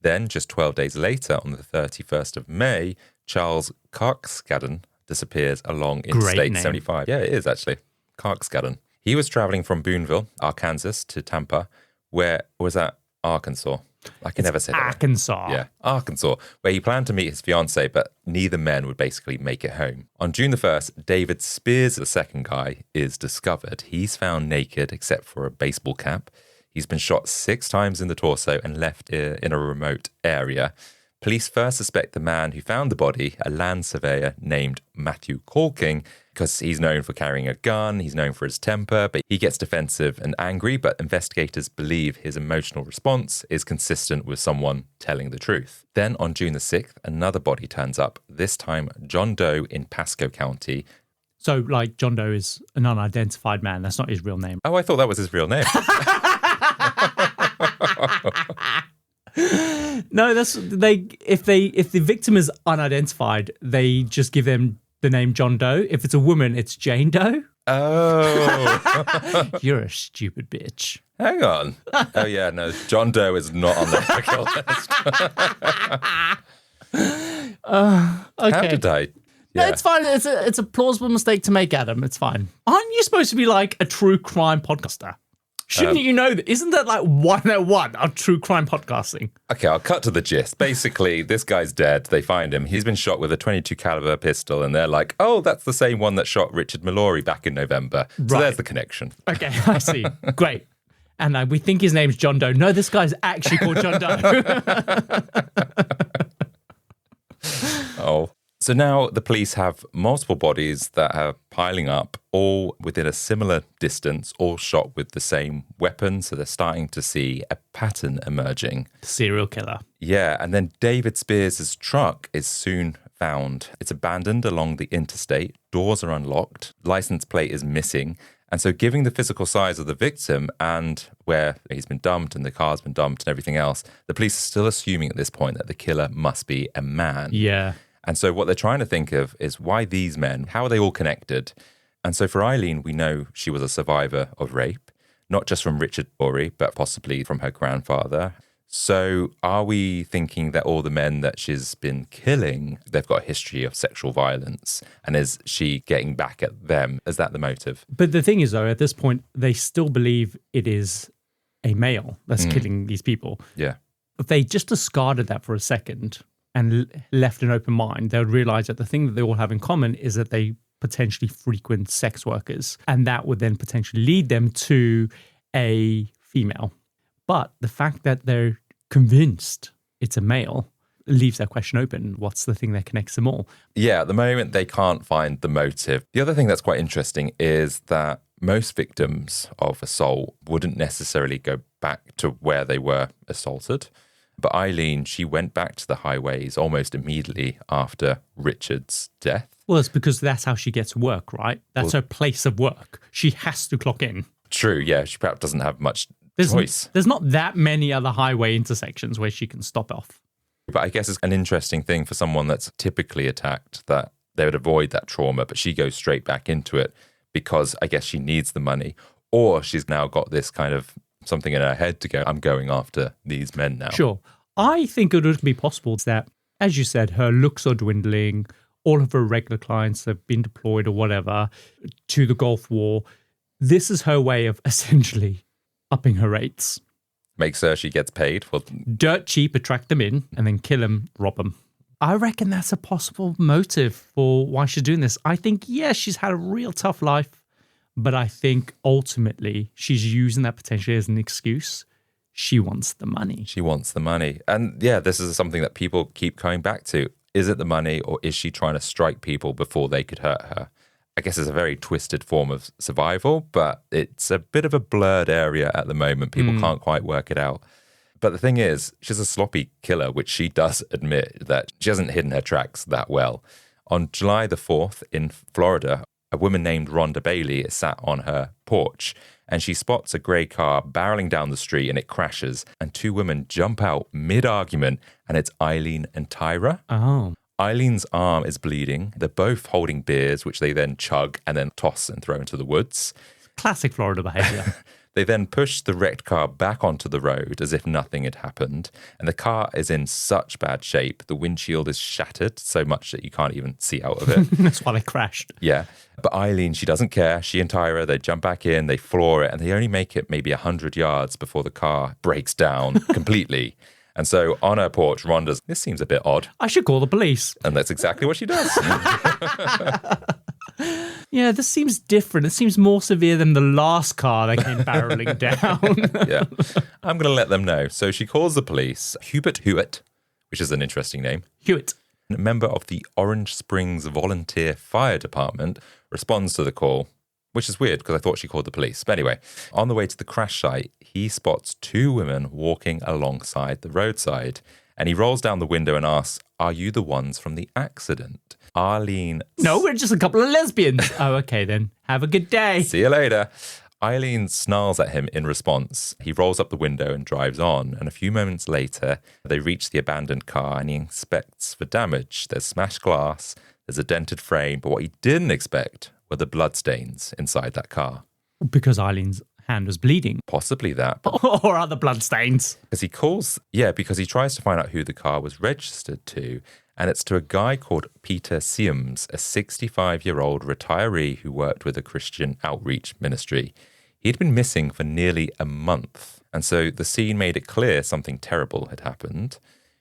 Then, just 12 days later, on the 31st of May, Charles Carkscadden disappears along Interstate 75. Yeah, it is actually. Carkscadden. He was traveling from Boonville, Arkansas, to Tampa, where was that? Arkansas. I can never say that. Arkansas. Yeah, Arkansas, where he planned to meet his fiancée, but neither men would basically make it home. On June the 1st, David Spears, the second guy, is discovered. He's found naked except for a baseball cap. He's been shot 6 times in the torso and left in a remote area. Police first suspect the man who found the body, a land surveyor named Matthew Colking, because he's known for carrying a gun, he's known for his temper, but he gets defensive and angry, but investigators believe his emotional response is consistent with someone telling the truth. Then on June the 6th, another body turns up, this time John Doe in Pasco County. So, like, John Doe is an unidentified man. That's not his real name. Oh, I thought that was his real name. No, that's if the victim is unidentified, they just give them the name John Doe. If it's a woman, it's Jane Doe. Oh. You're a stupid bitch. Hang on. Oh, yeah, no, John Doe is not on the kill list. Okay. How did I? No, Yeah. it's fine. It's a plausible mistake to make, Adam. It's fine. Aren't you supposed to be like a true crime podcaster? Shouldn't you know that? Isn't that like 101 of true crime podcasting? Okay, I'll cut to the gist. Basically, this guy's dead. They find him. He's been shot with a .22 caliber pistol, and they're like, "Oh, that's the same one that shot Richard Mallory back in November." So Right. there's the connection. Okay, I see. Great. And we think his name's John Doe. No, this guy's actually called John Doe. Oh. So now the police have multiple bodies that are piling up, all within a similar distance, all shot with the same weapon. So they're starting to see a pattern emerging. Serial killer. Yeah, and then David Spears' truck is soon found. It's abandoned along the interstate. Doors are unlocked. License plate is missing. And so giving the physical size of the victim and where he's been dumped and the car's been dumped and everything else, the police are still assuming at this point that the killer must be a man. Yeah. And so what they're trying to think of is why these men, how are they all connected? And so for Aileen, we know she was a survivor of rape, not just from Richard's story, but possibly from her grandfather. So are we thinking that all the men that she's been killing, they've got a history of sexual violence? And is she getting back at them? Is that the motive? But the thing is, though, at this point, they still believe it is a male that's killing these people. Yeah. If they just discarded that for a second and left an open mind, they would realize that the thing that they all have in common is that they potentially frequent sex workers. And that would then potentially lead them to a female. But the fact that they're convinced it's a male leaves that question open. What's the thing that connects them all? Yeah, at the moment, they can't find the motive. The other thing that's quite interesting is that most victims of assault wouldn't necessarily go back to where they were assaulted. But Aileen, she went back to the highways almost immediately after Richard's death. Well, it's because that's how she gets work, right? That's her place of work. She has to clock in. True, yeah. She perhaps doesn't have much choice. There's not that many other highway intersections where she can stop off. But I guess it's an interesting thing for someone that's typically attacked that they would avoid that trauma, but she goes straight back into it because I guess she needs the money. Or she's now got this kind of something in her head to go, I'm going after these men now. Sure. I think it would be possible that, as you said, her looks are dwindling. All of her regular clients have been deployed or whatever to the Gulf War. This is her way of essentially upping her rates. Makes her, she gets paid. Well, dirt cheap, attract them in, and then kill them, rob them. I reckon that's a possible motive for why she's doing this. I think, yes, she's had a real tough life, but I think ultimately she's using that potentially as an excuse. She wants the money. She wants the money. And yeah, this is something that people keep coming back to. Is it the money, or is she trying to strike people before they could hurt her? I guess it's a very twisted form of survival, but it's a bit of a blurred area at the moment. People can't quite work it out. But the thing is, she's a sloppy killer, which she does admit that she hasn't hidden her tracks that well. On July the 4th in Florida, a woman named Rhonda Bailey is sat on her porch and she spots a grey car barreling down the street and it crashes and two women jump out mid-argument and it's Aileen and Tyra. Oh. Eileen's arm is bleeding. They're both holding beers, which they then chug and then toss and throw into the woods. Classic Florida behavior. They then push the wrecked car back onto the road as if nothing had happened. And the car is in such bad shape. The windshield is shattered so much that you can't even see out of it. That's why they crashed. Yeah. But Aileen, she doesn't care. She and Tyra, they jump back in, they floor it, and they only make it maybe 100 yards before the car breaks down completely. And so on her porch, Rhonda's, this seems a bit odd. I should call the police. And that's exactly what she does. Yeah, this seems different. It seems more severe than the last car that came barreling down. Yeah. I'm going to let them know. So she calls the police. Hubert Hewitt, which is an interesting name. Hewitt. A member of the Orange Springs Volunteer Fire Department responds to the call, which is weird because I thought she called the police. But anyway, on the way to the crash site, he spots two women walking alongside the roadside. And he rolls down the window and asks, are you the ones from the accident? Aileen... No, we're just a couple of lesbians. Oh, okay then. Have a good day. See you later. Aileen snarls at him in response. He rolls up the window and drives on. And a few moments later, they reach the abandoned car and he inspects for damage. There's smashed glass, there's a dented frame. But what he didn't expect were the bloodstains inside that car. Because Eileen's hand was bleeding. Possibly that. Or other bloodstains. Because he tries to find out who the car was registered to. And it's to a guy called Peter Sims, a 65-year-old retiree who worked with a Christian outreach ministry. He'd been missing for nearly a month. And so the scene made it clear something terrible had happened.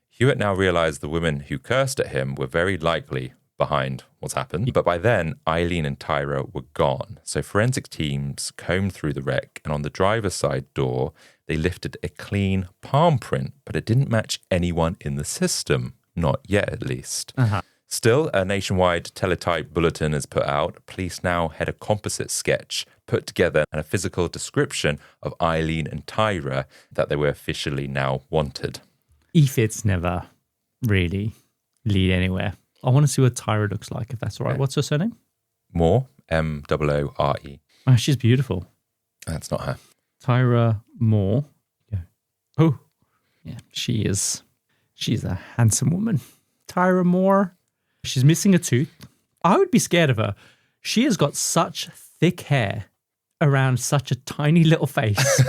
Hewitt now realized the women who cursed at him were very likely behind what's happened. But by then, Aileen and Tyra were gone. So forensic teams combed through the wreck, and on the driver's side door, they lifted a clean palm print, but it didn't match anyone in the system. Not yet, at least. Still, a nationwide teletype bulletin is put out. Police now had a composite sketch put together and a physical description of Aileen and Tyra that they were officially now wanted. E-fits never really lead anywhere. I want to see what Tyra looks like, if that's all right. Okay. What's her surname? Moore, Moore. Oh, she's beautiful. That's not her. Tyra Moore. Yeah. Oh, yeah, she is. She's a handsome woman. Tyra Moore. She's missing a tooth. I would be scared of her. She has got such thick hair around such a tiny little face.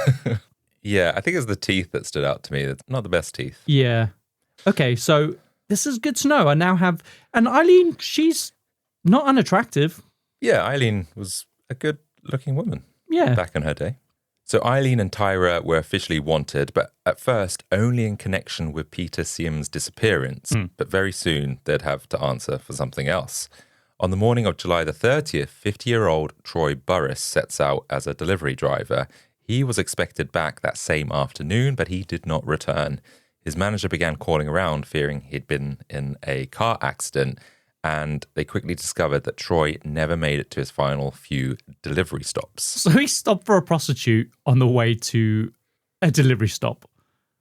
Yeah, I think it's the teeth that stood out to me. It's not the best teeth. Yeah. Okay, so this is good to know. I now have... And Aileen, she's not unattractive. Yeah, Aileen was a good-looking woman Yeah. back in her day. So Aileen and Tyra were officially wanted, but at first only in connection with Peter Siem's disappearance. But very soon they'd have to answer for something else. On the morning of July the 30th, 50-year-old Troy Burris sets out as a delivery driver. He was expected back that same afternoon, but he did not return. His manager began calling around, fearing he'd been in a car accident, and they quickly discovered that Troy never made it to his final few delivery stops. So he stopped for a prostitute on the way to a delivery stop.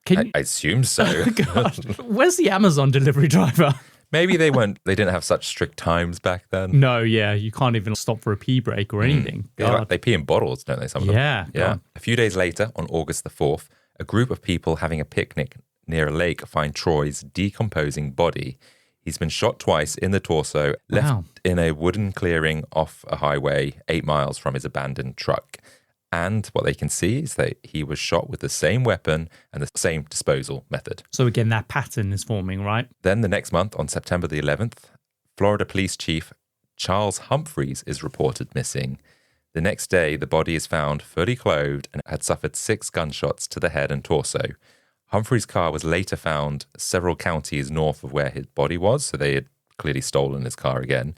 I assume so. God, where's the Amazon delivery driver? Maybe they didn't have such strict times back then. No, yeah, you can't even stop for a pee break or anything. They pee in bottles, don't they, some of them? Yeah. God. A few days later, on August the 4th, a group of people having a picnic near a lake find Troy's decomposing body. He's been shot twice in the torso, left in a wooden clearing off a highway 8 miles from his abandoned truck. And what they can see is that he was shot with the same weapon and the same disposal method. So again, that pattern is forming, right? Then the next month, on September the 11th, Florida Police Chief Charles Humphreys is reported missing. The next day, the body is found fully clothed and had suffered 6 gunshots to the head and torso. Humphrey's car was later found several counties north of where his body was, so they had clearly stolen his car again.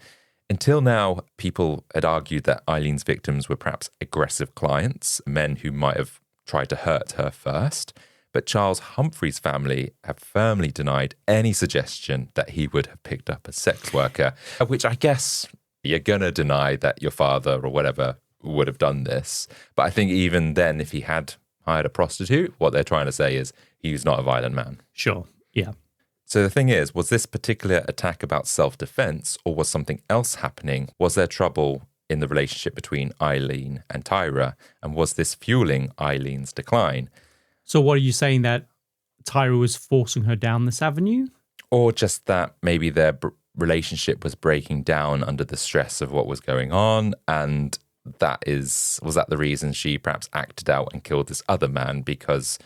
Until now, people had argued that Aileen's victims were perhaps aggressive clients, men who might have tried to hurt her first. But Charles Humphrey's family have firmly denied any suggestion that he would have picked up a sex worker, which I guess you're going to deny that your father or whatever would have done this. But I think even then, if he had hired a prostitute, what they're trying to say is he's not a violent man. Sure, yeah. So the thing is, was this particular attack about self-defense or was something else happening? Was there trouble in the relationship between Aileen and Tyra? And was this fueling Aileen's decline? So what are you saying, that Tyra was forcing her down this avenue? Or just that maybe their relationship was breaking down under the stress of what was going on, and was that the reason she perhaps acted out and killed this other man? Because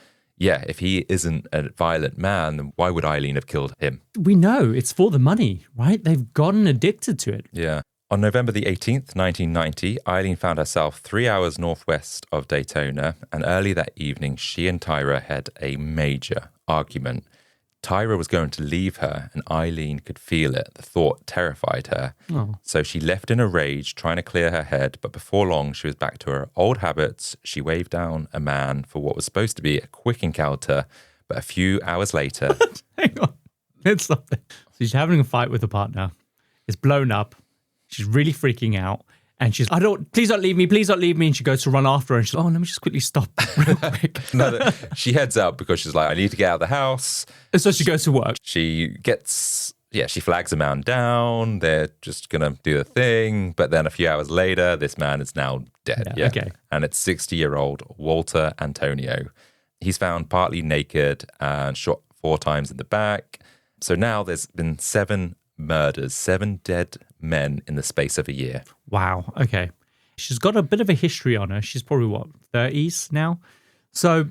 yeah, if he isn't a violent man, then why would Aileen have killed him? We know it's for the money, right? They've gotten addicted to it. Yeah. On November the 18th, 1990, Aileen found herself 3 hours northwest of Daytona, and early that evening, she and Tyra had a major argument. Tyra was going to leave her, and Aileen could feel it. The thought terrified her. Oh. So she left in a rage, trying to clear her head, but before long, she was back to her old habits. She waved down a man for what was supposed to be a quick encounter, but a few hours later... Hang on. Let's stop there. So she's having a fight with a partner. It's blown up. She's really freaking out. And she's, please don't leave me, please don't leave me. And she goes to run after her and she's like, oh, let me just quickly stop real quick. No, she heads out because she's like, I need to get out of the house. And so she goes to work. She flags a man down. They're just going to do the thing. But then a few hours later, this man is now dead. Yeah. Okay. And it's 60-year-old Walter Antonio. He's found partly naked and shot 4 times in the back. So now there's been 7 murders, 7 dead men in the space of a year. Wow. Okay. She's got a bit of a history on her. She's probably, 30s now? So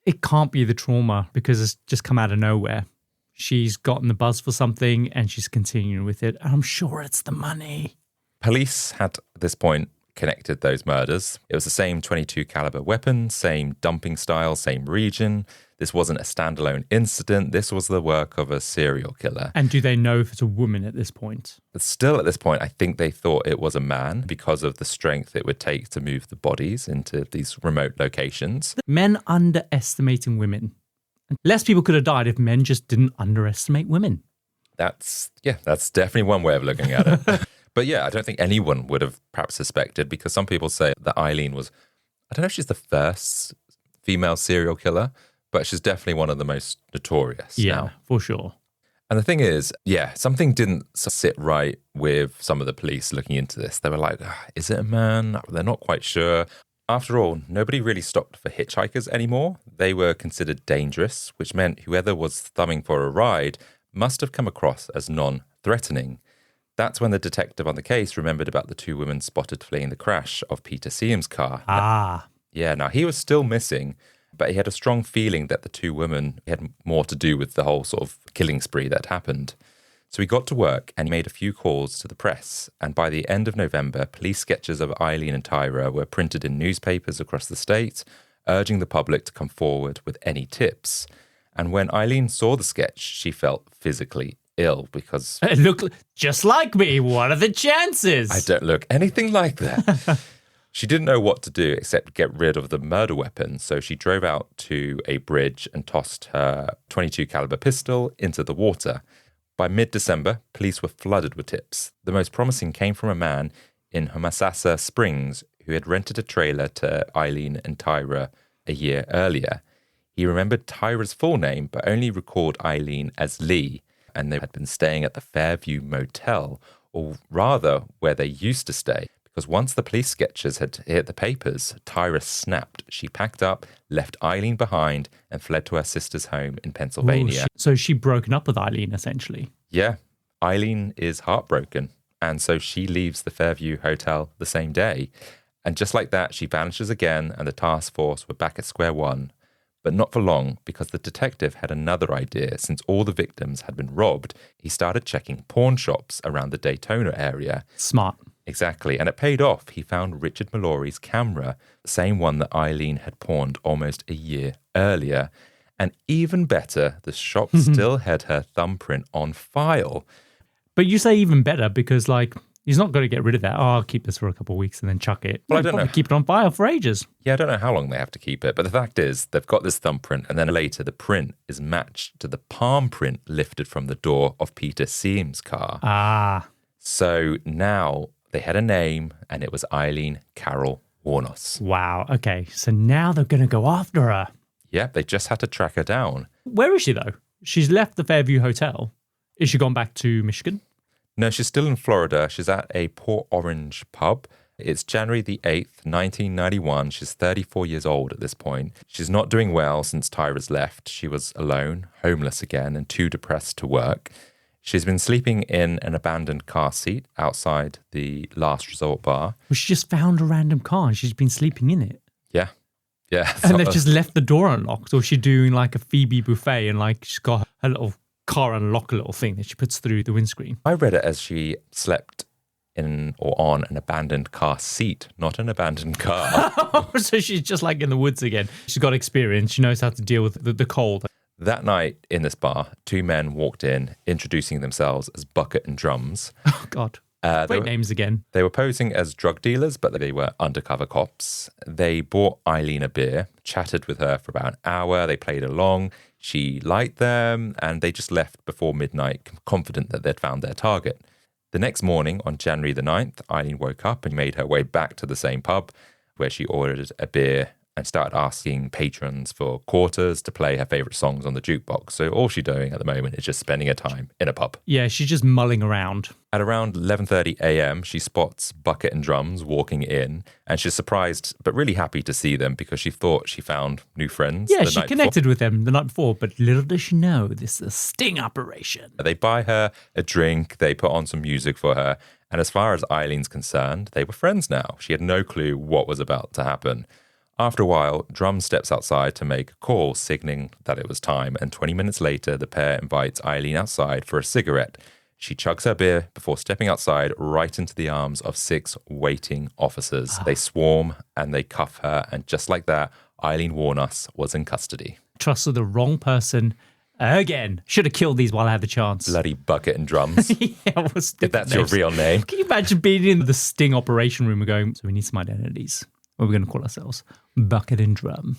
it can't be the trauma because it's just come out of nowhere. She's gotten the buzz for something and she's continuing with it. And I'm sure it's the money. Police had, at this point, connected those murders. It was the same .22 caliber weapon, same dumping style, same region. This wasn't a standalone incident. This was the work of a serial killer. And do they know if it's a woman at this point? But still at this point, I think they thought it was a man because of the strength it would take to move the bodies into these remote locations. Men underestimating women. Less people could have died if men just didn't underestimate women. That's definitely one way of looking at it. But yeah, I don't think anyone would have perhaps suspected, because some people say that Aileen was, I don't know if she's the first female serial killer, but she's definitely one of the most notorious. Yeah, now. for sure. And the thing is, something didn't sit right with some of the police looking into this. They were like, is it a man? They're not quite sure. After all, nobody really stopped for hitchhikers anymore. They were considered dangerous, which meant whoever was thumbing for a ride must have come across as non-threatening. That's when the detective on the case remembered about the two women spotted fleeing the crash of Peter Siem's car. Now he was still missing, but he had a strong feeling that the two women had more to do with the whole sort of killing spree that happened. So he got to work and he made a few calls to the press. And by the end of November, police sketches of Aileen and Tyra were printed in newspapers across the state, urging the public to come forward with any tips. And when Aileen saw the sketch, she felt physically ill because... It looked just like me. What are the chances? I don't look anything like that. She didn't know what to do except get rid of the murder weapon, so she drove out to a bridge and tossed her .22 caliber pistol into the water. By mid-December, police were flooded with tips. The most promising came from a man in Homosassa Springs who had rented a trailer to Aileen and Tyra a year earlier. He remembered Tyra's full name, but only recalled Aileen as Lee, and they had been staying at the Fairview Motel, or rather where they used to stay. Because once the police sketches had hit the papers, Tyra snapped. She packed up, left Aileen behind, and fled to her sister's home in Pennsylvania. So she'd broken up with Aileen, essentially. Yeah. Aileen is heartbroken, and so she leaves the Fairview Hotel the same day. And just like that, she vanishes again, and the task force were back at square one. But not for long, because the detective had another idea. Since all the victims had been robbed, he started checking pawn shops around the Daytona area. Smart. Exactly, and it paid off. He found Richard Mallory's camera, the same one that Aileen had pawned almost a year earlier. And even better, the shop still had her thumbprint on file. But you say even better because, he's not going to get rid of that. Oh, I'll keep this for a couple of weeks and then chuck it. Well, I don't know. Keep it on file for ages. Yeah, I don't know how long they have to keep it. But the fact is, they've got this thumbprint, and then later the print is matched to the palm print lifted from the door of Peter Siem's car. So now they had a name, and it was Aileen Carol Wuornos. Wow. Okay. So now they're going to go after her. Yeah, they just had to track her down. Where is she, though? She's left the Fairview Hotel. Is she gone back to Michigan? No, she's still in Florida. She's at a Port Orange pub. It's January the 8th, 1991. She's 34 years old at this point. She's not doing well since Tyra's left. She was alone, homeless again, and too depressed to work. She's been sleeping in an abandoned car seat outside the Last Resort bar. Well, she just found a random car and she's been sleeping in it. Yeah. And they've just left the door unlocked. Or she's doing like a Phoebe buffet and she's got her little car unlock little thing that she puts through the windscreen. I read it as she slept in or on an abandoned car seat, not an abandoned car. So she's just like in the woods again. She's got experience. She knows how to deal with the cold. That night in this bar, two men walked in, introducing themselves as Bucket and Drums. Oh, God. Great names again. They were posing as drug dealers, but they were undercover cops. They bought Aileen a beer, chatted with her for about an hour. They played along. She liked them, and they just left before midnight, confident that they'd found their target. The next morning, on January the 9th, Aileen woke up and made her way back to the same pub, where she ordered a beer and started asking patrons for quarters to play her favourite songs on the jukebox. So all she's doing at the moment is just spending her time in a pub. Yeah, she's just mulling around. At around 11:30 a.m., she spots Bucket and Drums walking in, and she's surprised but really happy to see them because she thought she found new friends. Yeah, she connected with them the night before, but little does she know this is a sting operation. They buy her a drink, they put on some music for her, and as far as Eileen's concerned, they were friends now. She had no clue what was about to happen. After a while, Drum steps outside to make a call, signaling that it was time, and 20 minutes later, the pair invites Aileen outside for a cigarette. She chugs her beer before stepping outside right into the arms of 6 waiting officers. They swarm and they cuff her, and just like that, Aileen Wuornos was in custody. Trusted the wrong person again. Should have killed these while I had the chance. Bloody Bucket and Drums. If that's your real name. Can you imagine being in the sting operation room and going, so we need some identities. What are we going to call ourselves? Bucket and Drum.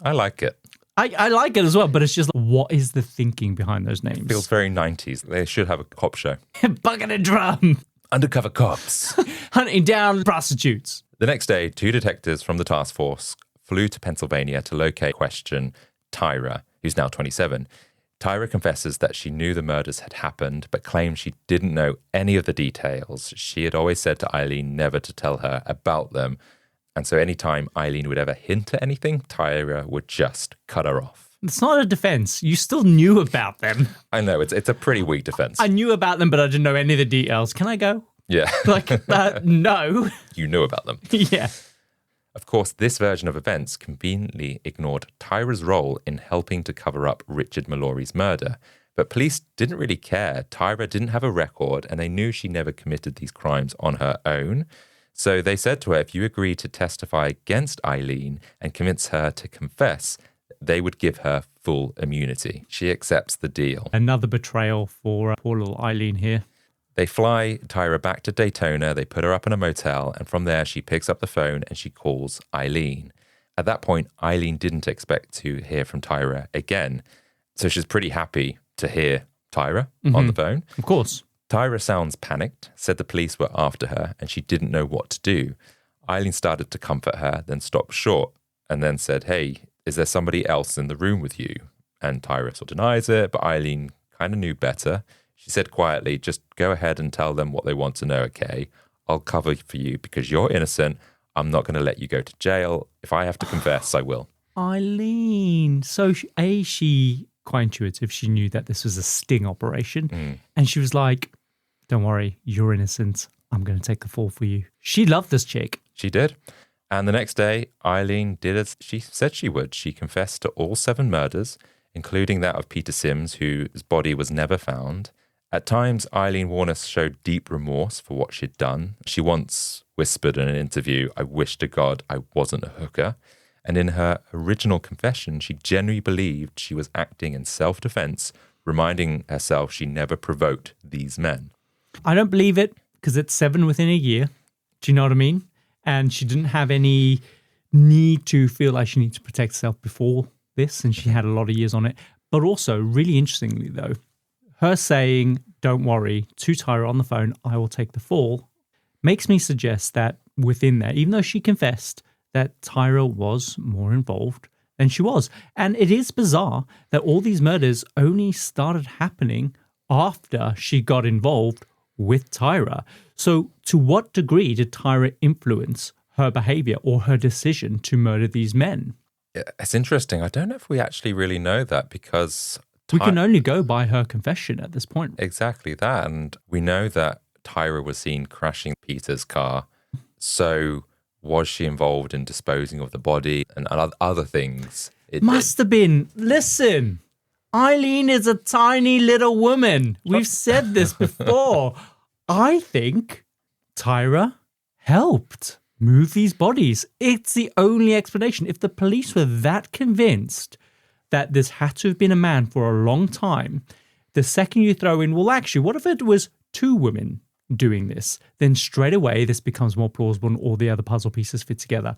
I like it. I like it as well, but it's just what is the thinking behind those names? It feels very 90s. They should have a cop show. Bucket and Drum. Undercover cops. Hunting down prostitutes. The next day, 2 detectives from the task force flew to Pennsylvania to locate question Tyra, who's now 27. Tyra confesses that she knew the murders had happened, but claims she didn't know any of the details. She had always said to Aileen never to tell her about them. And so anytime Aileen would ever hint at anything, Tyra would just cut her off. It's not a defense. You still knew about them. I know, it's a pretty weak defense. I knew about them, but I didn't know any of the details. Can I go? Yeah. No. You knew about them. Yeah. Of course, this version of events conveniently ignored Tyra's role in helping to cover up Richard Mallory's murder. But police didn't really care. Tyra didn't have a record, and they knew she never committed these crimes on her own. So they said to her, if you agree to testify against Aileen and convince her to confess, they would give her full immunity. She accepts the deal. Another betrayal for poor little Aileen here. They fly Tyra back to Daytona, they put her up in a motel, and from there she picks up the phone and she calls Aileen. At that point, Aileen didn't expect to hear from Tyra again, so she's pretty happy to hear Tyra on the phone. Of course. Tyra sounds panicked, said the police were after her and she didn't know what to do. Aileen started to comfort her, then stopped short and then said, hey, is there somebody else in the room with you? And Tyra sort of denies it, but Aileen kind of knew better. She said quietly, just go ahead and tell them what they want to know, okay? I'll cover for you because you're innocent. I'm not going to let you go to jail. If I have to confess, I will. Aileen. So, she quite intuitive. She knew that this was a sting operation. And she was like, don't worry, you're innocent. I'm going to take the fall for you. She loved this chick. She did. And the next day, Aileen did as she said she would. She confessed to all 7 murders, including that of Peter Sims, whose body was never found. At times, Aileen Wuornos showed deep remorse for what she'd done. She once whispered in an interview, I wish to God I wasn't a hooker. And in her original confession, she genuinely believed she was acting in self-defense, reminding herself she never provoked these men. I don't believe it because it's 7 within a year. Do you know what I mean? And she didn't have any need to feel like she needed to protect herself before this, and she had a lot of years on it. But also, really interestingly though, her saying, don't worry, to Tyra on the phone, I will take the fall, makes me suggest that within there, even though she confessed, that Tyra was more involved than she was. And it is bizarre that all these murders only started happening after she got involved with Tyra. So to what degree did Tyra influence her behavior or her decision to murder these men? Yeah, it's interesting. I don't know if we actually really know that because we can only go by her confession at this point. Exactly that. And we know that Tyra was seen crashing Peter's car. So was she involved in disposing of the body and other things? Must have been. Listen, Aileen is a tiny little woman. We've said this before. I think Tyra helped move these bodies. It's the only explanation. If the police were that convinced that this had to have been a man for a long time, the second you throw in, well, actually, what if it was 2 women doing this? Then straight away, this becomes more plausible and all the other puzzle pieces fit together.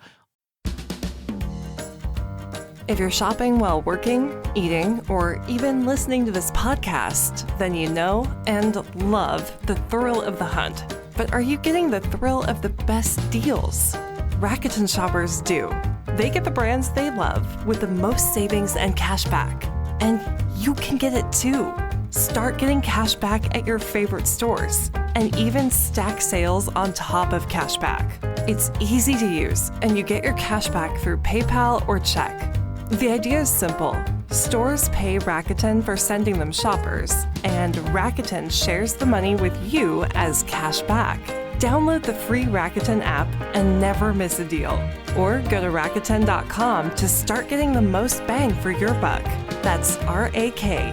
If you're shopping while working, eating, or even listening to this podcast, then you know and love the thrill of the hunt. But are you getting the thrill of the best deals? Rakuten shoppers do. They get the brands they love with the most savings and cash back. And you can get it too. Start getting cash back at your favorite stores and even stack sales on top of cash back. It's easy to use and you get your cash back through PayPal or check. The idea is simple. Stores pay Rakuten for sending them shoppers, and Rakuten shares the money with you as cash back. Download the free Rakuten app and never miss a deal. Or go to Rakuten.com to start getting the most bang for your buck. That's Rakuten.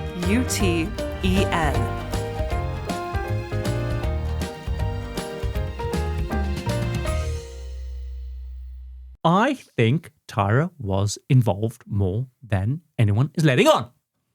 I think Tyra was involved more than anyone is letting on.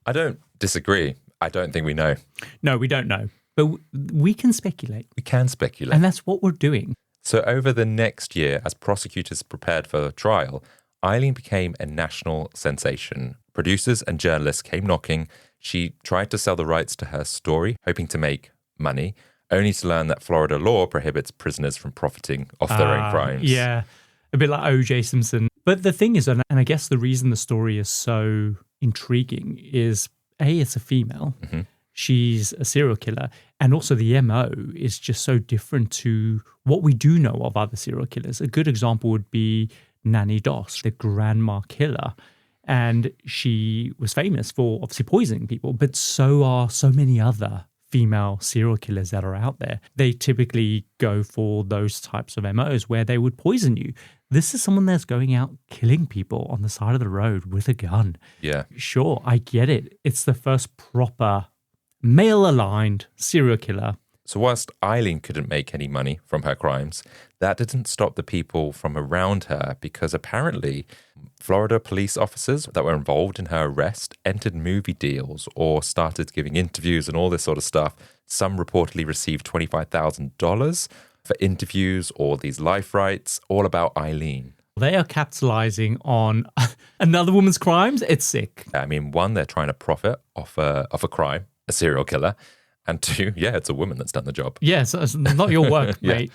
I don't disagree. I don't think we know. No, we don't know. But we can speculate. We can speculate. And that's what we're doing. So over the next year, as prosecutors prepared for the trial, Aileen became a national sensation. Producers and journalists came knocking. She tried to sell the rights to her story, hoping to make money, only to learn that Florida law prohibits prisoners from profiting off their own crimes. Yeah, a bit like O.J. Simpson. But the thing is, and I guess the reason the story is so intriguing is it's a female. Mm-hmm. She's a serial killer. And also the MO is just so different to what we do know of other serial killers. A good example would be Nanny Doss, the grandma killer. And she was famous for obviously poisoning people, but so are so many other female serial killers that are out there. They typically go for those types of MOs where they would poison you. This is someone that's going out killing people on the side of the road with a gun. Yeah. Sure, I get it. It's the first proper male-aligned serial killer. So whilst Aileen couldn't make any money from her crimes, that didn't stop the people from around her, because apparently Florida police officers that were involved in her arrest entered movie deals or started giving interviews and all this sort of stuff. Some reportedly received $25,000 for interviews or these life rights, all about Aileen. They are capitalizing on another woman's crimes. It's sick. I mean, one, they're trying to profit off a crime, a serial killer. And two, it's a woman that's done the job. Yes, it's not your work, mate.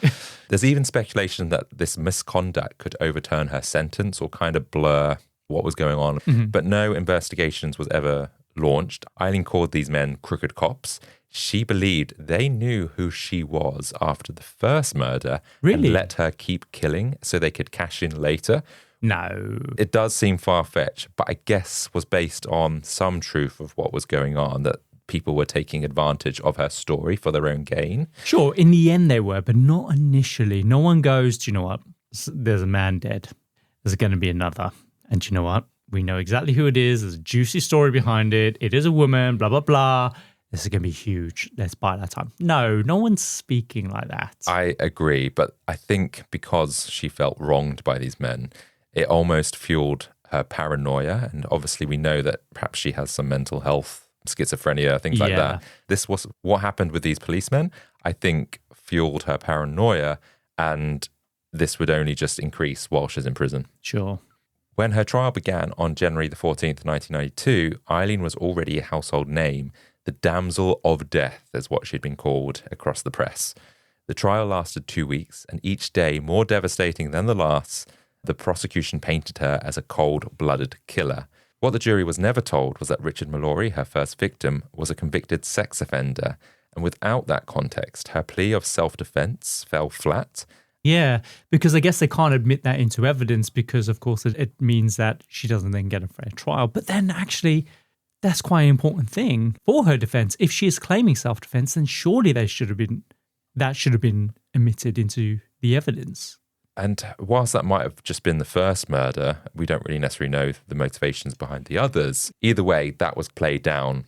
There's even speculation that this misconduct could overturn her sentence or kind of blur what was going on. Mm-hmm. But no investigations was ever launched. Aileen called these men crooked cops. She believed they knew who she was after the first murder Really? and let her keep killing so they could cash in later. No. It does seem far-fetched, but I guess was based on some truth of what was going on, that people were taking advantage of her story for their own gain. Sure, in the end they were, but not initially. No one goes, do you know what? There's a man dead. There's going to be another. And do you know what? We know exactly who it is. There's a juicy story behind it. It is a woman, blah, blah, blah. This is going to be huge. Let's buy that time. No one's speaking like that. I agree, but I think because she felt wronged by these men, it almost fueled her paranoia. And obviously we know that perhaps she has some mental health, schizophrenia, things like that. This was what happened with these policemen, I think fueled her paranoia, and this would only just increase while she's in prison. Sure. When her trial began on January the 14th, 1992, Aileen was already a household name. The damsel of death is what she'd been called across the press. The trial lasted 2 weeks, and each day more devastating than the last. The prosecution painted her as a cold-blooded killer. What the jury was never told was that Richard Mallory, her first victim, was a convicted sex offender. And without that context, her plea of self-defense fell flat. Yeah, because I guess they can't admit that into evidence because, of course, it means that she doesn't then get a fair trial. But then actually, that's quite an important thing for her defense. If she is claiming self-defense, then surely that should have been omitted into the evidence. And whilst that might have just been the first murder, we don't really necessarily know the motivations behind the others. Either way, that was played down.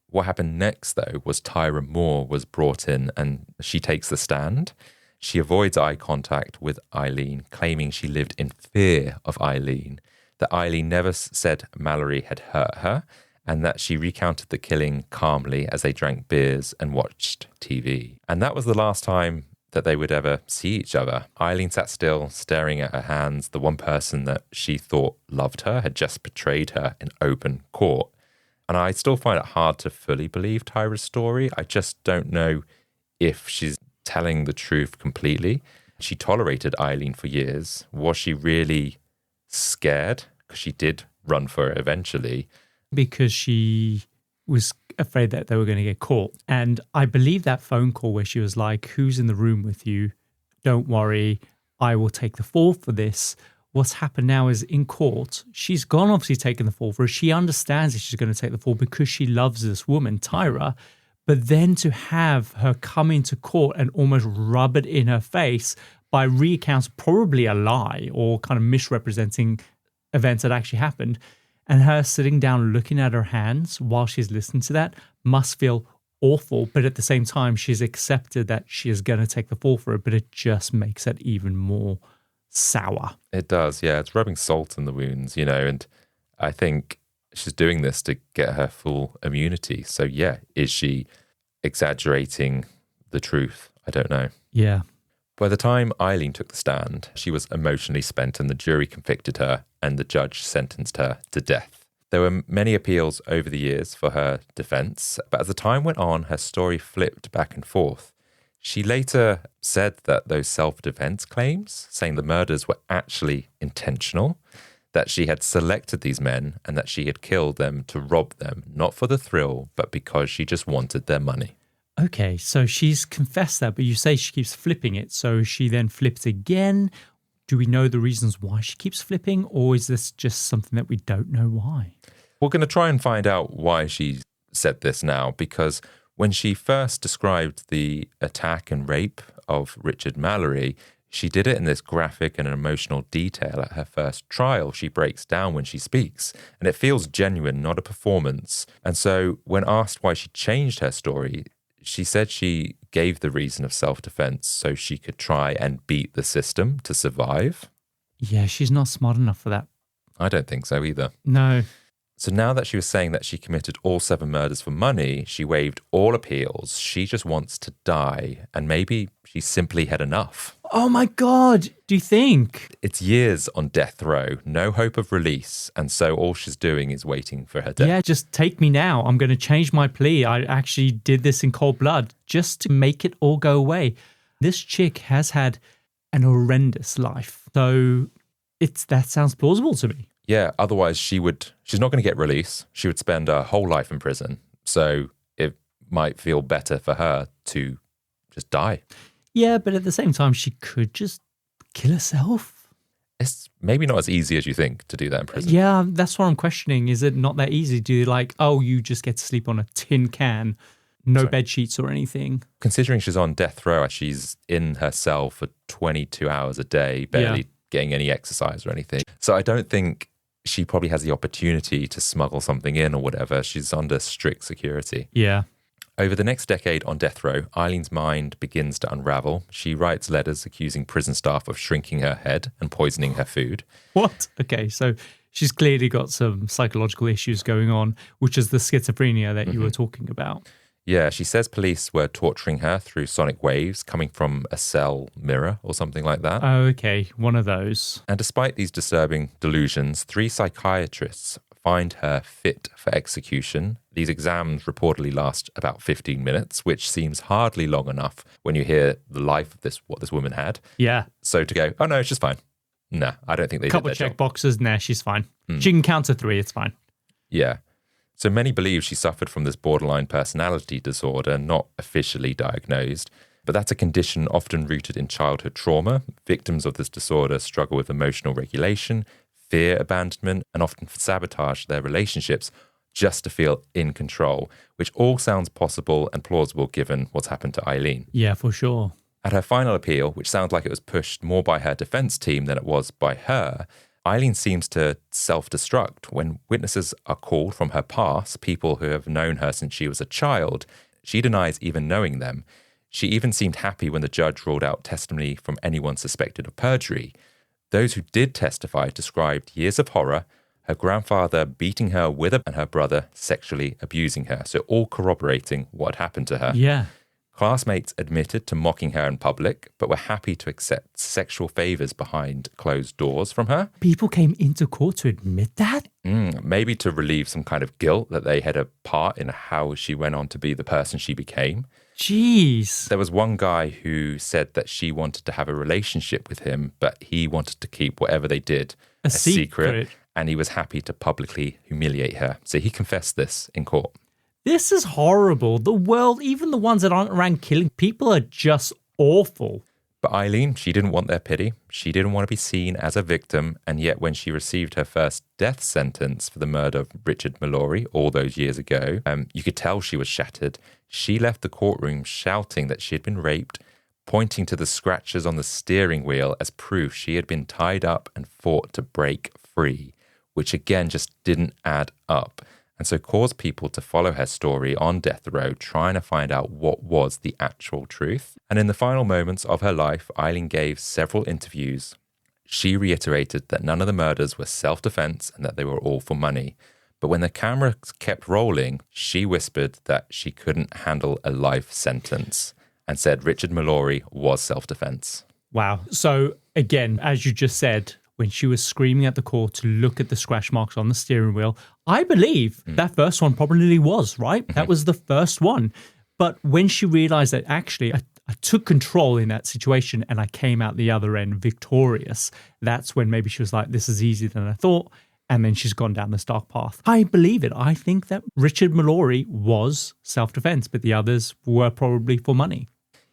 What happened next, though, was Tyra Moore was brought in and she takes the stand. She avoids eye contact with Aileen, claiming she lived in fear of Aileen, that Aileen never said Mallory had hurt her, and that she recounted the killing calmly as they drank beers and watched TV. And that was the last time that they would ever see each other. Aileen sat still, staring at her hands. The one person that she thought loved her had just betrayed her in open court. And I still find it hard to fully believe Tyra's story. I just don't know if she's telling the truth completely. She tolerated Aileen for years. Was she really scared? Because she did run for it eventually. Because she was afraid that they were going to get caught. And I believe that phone call where she was like, who's in the room with you? Don't worry, I will take the fall for this. What's happened now is in court, she's gone obviously taking the fall for it. She understands that she's going to take the fall because she loves this woman, Tyra. But then to have her come into court and almost rub it in her face by recounts probably a lie or kind of misrepresenting events that actually happened, and her sitting down looking at her hands while she's listening to that must feel awful. But at the same time, she's accepted that she is going to take the fall for it, but it just makes it even more sour. It does, yeah. It's rubbing salt in the wounds, and I think she's doing this to get her full immunity. So, yeah, is she exaggerating the truth? I don't know. Yeah. By the time Aileen took the stand, she was emotionally spent and the jury convicted her and the judge sentenced her to death. There were many appeals over the years for her defense, but as the time went on, her story flipped back and forth. She later said that those self-defense claims, saying the murders were actually intentional, that she had selected these men and that she had killed them to rob them, not for the thrill, but because she just wanted their money. Okay, so she's confessed that, but you say she keeps flipping it. So she then flips again. Do we know the reasons why she keeps flipping, or is this just something that we don't know why? We're going to try and find out why she said this now, because when she first described the attack and rape of Richard Mallory, she did it in this graphic and emotional detail at her first trial. She breaks down when she speaks, and it feels genuine, not a performance. And so when asked why she changed her story, she said she gave the reason of self-defense so she could try and beat the system to survive. Yeah, she's not smart enough for that. I don't think so either. No. So now that she was saying that she committed all 7 murders for money, she waived all appeals. She just wants to die, and maybe she simply had enough. Oh my God, do you think? It's years on death row, no hope of release, and so all she's doing is waiting for her death. Yeah, just take me now. I'm going to change my plea. I actually did this in cold blood just to make it all go away. This chick has had an horrendous life, so that sounds plausible to me. Yeah, otherwise she's not going to get release. She would spend her whole life in prison. So it might feel better for her to just die. Yeah, but at the same time, she could just kill herself. It's maybe not as easy as you think to do that in prison. Yeah, that's what I'm questioning. Is it not that easy? Do you you just get to sleep on a tin can, no bed sheets or anything? Considering she's on death row, she's in her cell for 22 hours a day, barely getting any exercise or anything. So I don't think she probably has the opportunity to smuggle something in or whatever. She's under strict security. Yeah. Over the next decade on death row, Eileen's mind begins to unravel. She writes letters accusing prison staff of shrinking her head and poisoning her food. What? Okay, so she's clearly got some psychological issues going on, which is the schizophrenia that you were talking about. Yeah, she says police were torturing her through sonic waves coming from a cell mirror or something like that. Oh, okay, one of those. And despite these disturbing delusions, 3 psychiatrists find her fit for execution. These exams reportedly last about 15 minutes, which seems hardly long enough when you hear the life of what this woman had. Yeah. So to go, oh no, it's just fine. Nah, I don't think they Couple did their check job. boxes, nah, she's fine. She can count to 3, it's fine. Yeah. So many believe she suffered from this borderline personality disorder, not officially diagnosed, but that's a condition often rooted in childhood trauma. Victims of this disorder struggle with emotional regulation, fear abandonment, and often sabotage their relationships just to feel in control, which all sounds possible and plausible given what's happened to Aileen. Yeah, for sure. At her final appeal, which sounds like it was pushed more by her defense team than it was by her, Aileen seems to self-destruct. When witnesses are called from her past, people who have known her since she was a child, she denies even knowing them. She even seemed happy when the judge ruled out testimony from anyone suspected of perjury. Those who did testify described years of horror, her grandfather beating her with her, and her brother sexually abusing her, so all corroborating what happened to her. Yeah. Classmates admitted to mocking her in public, but were happy to accept sexual favors behind closed doors from her. People came into court to admit that? Maybe to relieve some kind of guilt that they had a part in how she went on to be the person she became. Jeez. There was one guy who said that she wanted to have a relationship with him, but he wanted to keep whatever they did a secret, and he was happy to publicly humiliate her. So he confessed this in court. This is horrible. The world, even the ones that aren't around killing people, are just awful. But Aileen, she didn't want their pity. She didn't want to be seen as a victim. And yet when she received her first death sentence for the murder of Richard Mallory all those years ago, you could tell she was shattered. She left the courtroom shouting that she had been raped, pointing to the scratches on the steering wheel as proof she had been tied up and fought to break free, which again just didn't add up. And so caused people to follow her story on death row, trying to find out what was the actual truth. And in the final moments of her life, Aileen gave several interviews. She reiterated that none of the murders were self-defense and that they were all for money. But when the camera kept rolling, she whispered that she couldn't handle a life sentence and said Richard Mallory was self-defense. Wow. So again, as you just said, when she was screaming at the court to look at the scratch marks on the steering wheel, I believe that first one probably was, right? That was the first one. But when she realized that actually I took control in that situation and I came out the other end victorious. That's when maybe she was like, this is easier than I thought. And then she's gone down this dark path. I believe it. I think that Richard Mallory was self-defense, but the others were probably for money.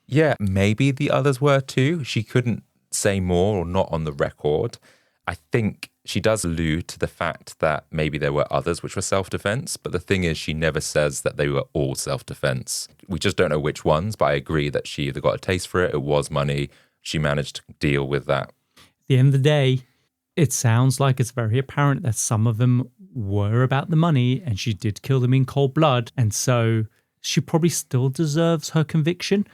Yeah, maybe the others were too. She couldn't say more or not on the record. I think she does allude to the fact that maybe there were others which were self-defense, but the thing is she never says that they were all self-defense. We just don't know which ones, but I agree that she either got a taste for it was money. She managed to deal with that. At the end of the day, it sounds like it's very apparent that some of them were about the money and she did kill them in cold blood. And so she probably still deserves her conviction.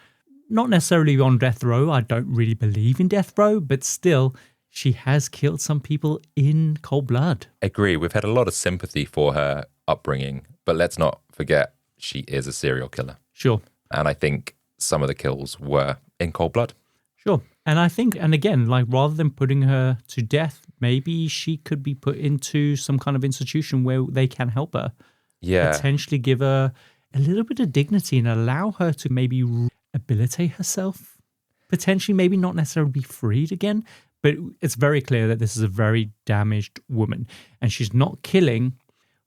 Not necessarily on death row. I don't really believe in death row, but still, she has killed some people in cold blood. Agree. We've had a lot of sympathy for her upbringing, but let's not forget she is a serial killer. Sure. And I think some of the kills were in cold blood. Sure. And I think, and again, like rather than putting her to death, maybe she could be put into some kind of institution where they can help her. Yeah. Potentially give her a little bit of dignity and allow her to maybe rehabilitate herself. Potentially, maybe not necessarily be freed again. But it's very clear that this is a very damaged woman. And she's not killing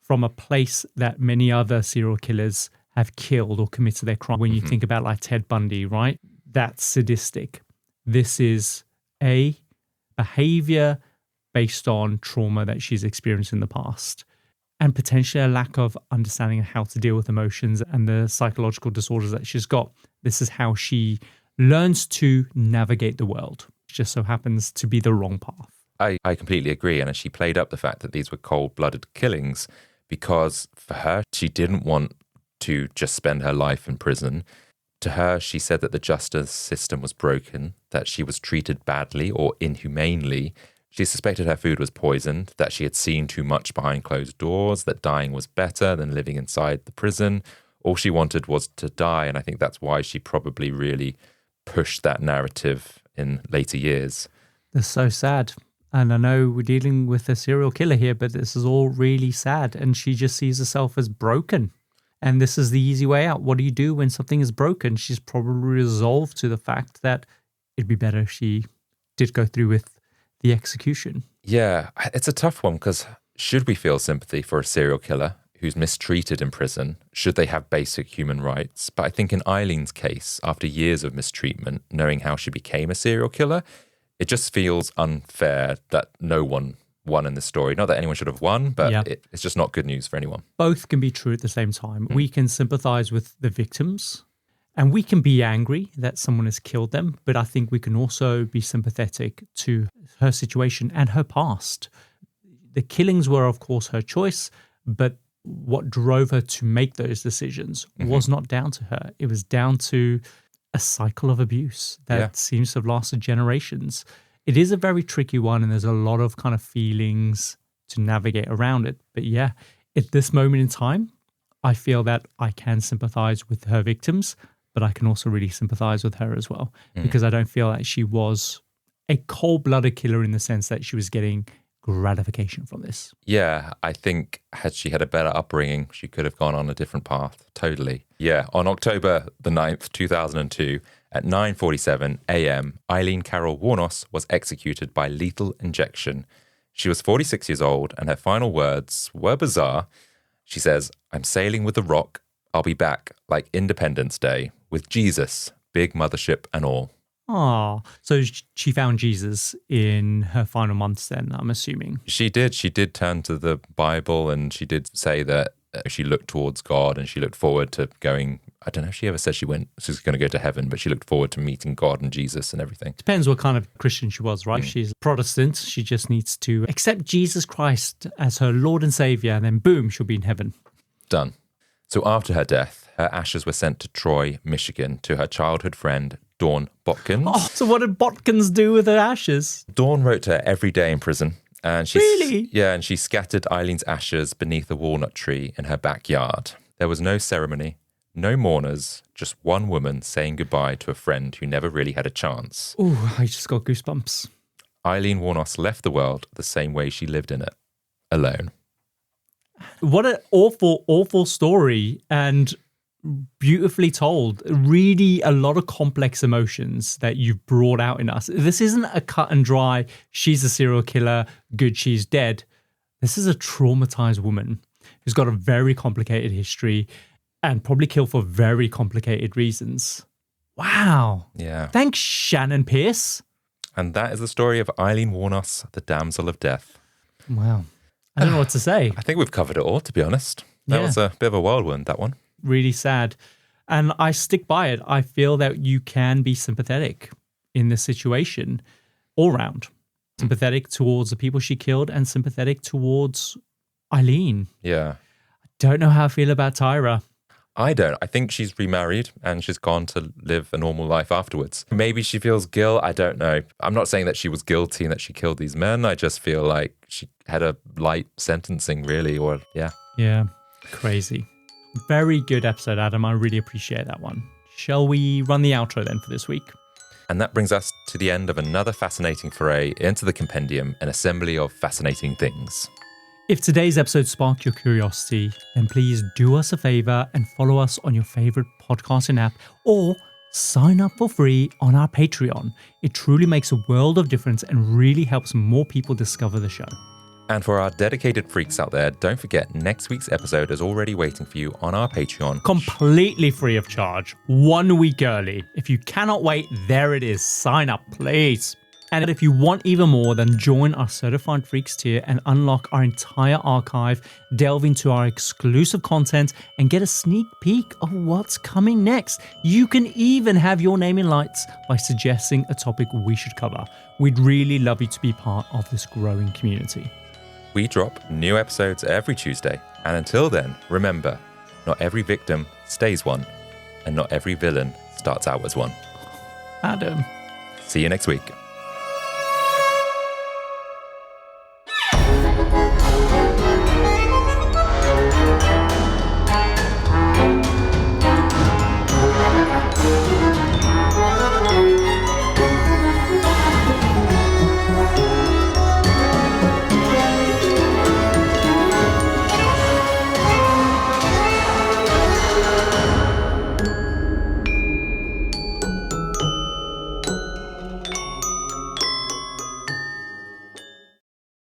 from a place that many other serial killers have killed or committed their crime. When you think about like Ted Bundy, right? That's sadistic. This is a behavior based on trauma that she's experienced in the past. And potentially a lack of understanding of how to deal with emotions and the psychological disorders that she's got. This is how she learns to navigate the world. Just so happens to be the wrong path. I completely agree. And she played up the fact that these were cold-blooded killings because for her, she didn't want to just spend her life in prison. To her, she said that the justice system was broken, that she was treated badly or inhumanely. She suspected her food was poisoned, that she had seen too much behind closed doors, that dying was better than living inside the prison. All she wanted was to die. And I think that's why she probably really pushed that narrative in later years. That's so sad. And I know we're dealing with a serial killer here, but this is all really sad. And she just sees herself as broken. And this is the easy way out. What do you do when something is broken? She's probably resolved to the fact that it'd be better if she did go through with the execution. Yeah, it's a tough one because should we feel sympathy for a serial killer who's mistreated in prison? Should they have basic human rights? But I think in Aileen's case, after years of mistreatment, knowing how she became a serial killer, it just feels unfair that no one won in this story. Not that anyone should have won, but it's just not good news for anyone. Both can be true at the same time. We can sympathize with the victims and we can be angry that someone has killed them, but I think we can also be sympathetic to her situation and her past. The killings were, of course, her choice, but what drove her to make those decisions was not down to her. It was down to a cycle of abuse that seems to have lasted generations. It is a very tricky one, and there's a lot of kind of feelings to navigate around it. But yeah, at this moment in time, I feel that I can sympathize with her victims, but I can also really sympathize with her as well, because I don't feel like she was a cold-blooded killer in the sense that she was getting gratification from this. Yeah, I think had she had a better upbringing, she could have gone on a different path. Totally. Yeah, on October the 9th, 2002, at 9:47 a.m., Aileen Carol Wuornos was executed by lethal injection. She was 46 years old, and her final words were bizarre. She says, "I'm sailing with the Rock. I'll be back like Independence Day with Jesus, big mothership and all." Oh, so she found Jesus in her final months then, I'm assuming. She did. She did turn to the Bible, and she did say that she looked towards God and she looked forward to going, I don't know if she ever said she was going to go to heaven, but she looked forward to meeting God and Jesus and everything. Depends what kind of Christian she was, right? She's Protestant. She just needs to accept Jesus Christ as her Lord and Savior, and then boom, she'll be in heaven. Done. So after her death, her ashes were sent to Troy, Michigan, to her childhood friend, Dawn Botkins. Oh, so what did Botkins do with her ashes? Dawn wrote to her every day in prison. And she, Really? Yeah, and she scattered Eileen's ashes beneath a walnut tree in her backyard. There was no ceremony, no mourners, just one woman saying goodbye to a friend who never really had a chance. Ooh, I just got goosebumps. Aileen Wuornos left the world the same way she lived in it, alone. What an awful, awful story. And beautifully told. Really, a lot of complex emotions that you've brought out in us. This isn't a cut and dry, she's a serial killer, good, she's dead. This is a traumatized woman who's got a very complicated history and probably killed for very complicated reasons. Wow. Yeah. Thanks, Shannon Pierce. And that is the story of Aileen Wuornos, the Damsel of Death. Wow. I don't know what to say. I think we've covered it all, to be honest. That was a bit of a whirlwind, that one. Really sad. And I stick by it. I feel that you can be sympathetic in this situation all round. Sympathetic towards the people she killed and sympathetic towards Aileen. Yeah. I don't know how I feel about Tyra. I don't. I think she's remarried and she's gone to live a normal life afterwards. Maybe she feels guilt. I don't know. I'm not saying that she was guilty and that she killed these men. I just feel like she had a light sentencing, really, or yeah. Yeah. Crazy. Very good episode, Adam. I really appreciate that one. Shall we run the outro then for this week? And that brings us to the end of another fascinating foray into the compendium, an assembly of fascinating things. If today's episode sparked your curiosity, then please do us a favor and follow us on your favorite podcasting app or sign up for free on our Patreon. It truly makes a world of difference and really helps more people discover the show. And for our dedicated freaks out there, don't forget next week's episode is already waiting for you on our Patreon. Completely free of charge, 1 week early. If you cannot wait, there it is. Sign up, please. And if you want even more, then join our Certified Freaks tier and unlock our entire archive, delve into our exclusive content, and get a sneak peek of what's coming next. You can even have your name in lights by suggesting a topic we should cover. We'd really love you to be part of this growing community. We drop new episodes every Tuesday. And until then, remember, not every victim stays one, and not every villain starts out as one. Adam. See you next week.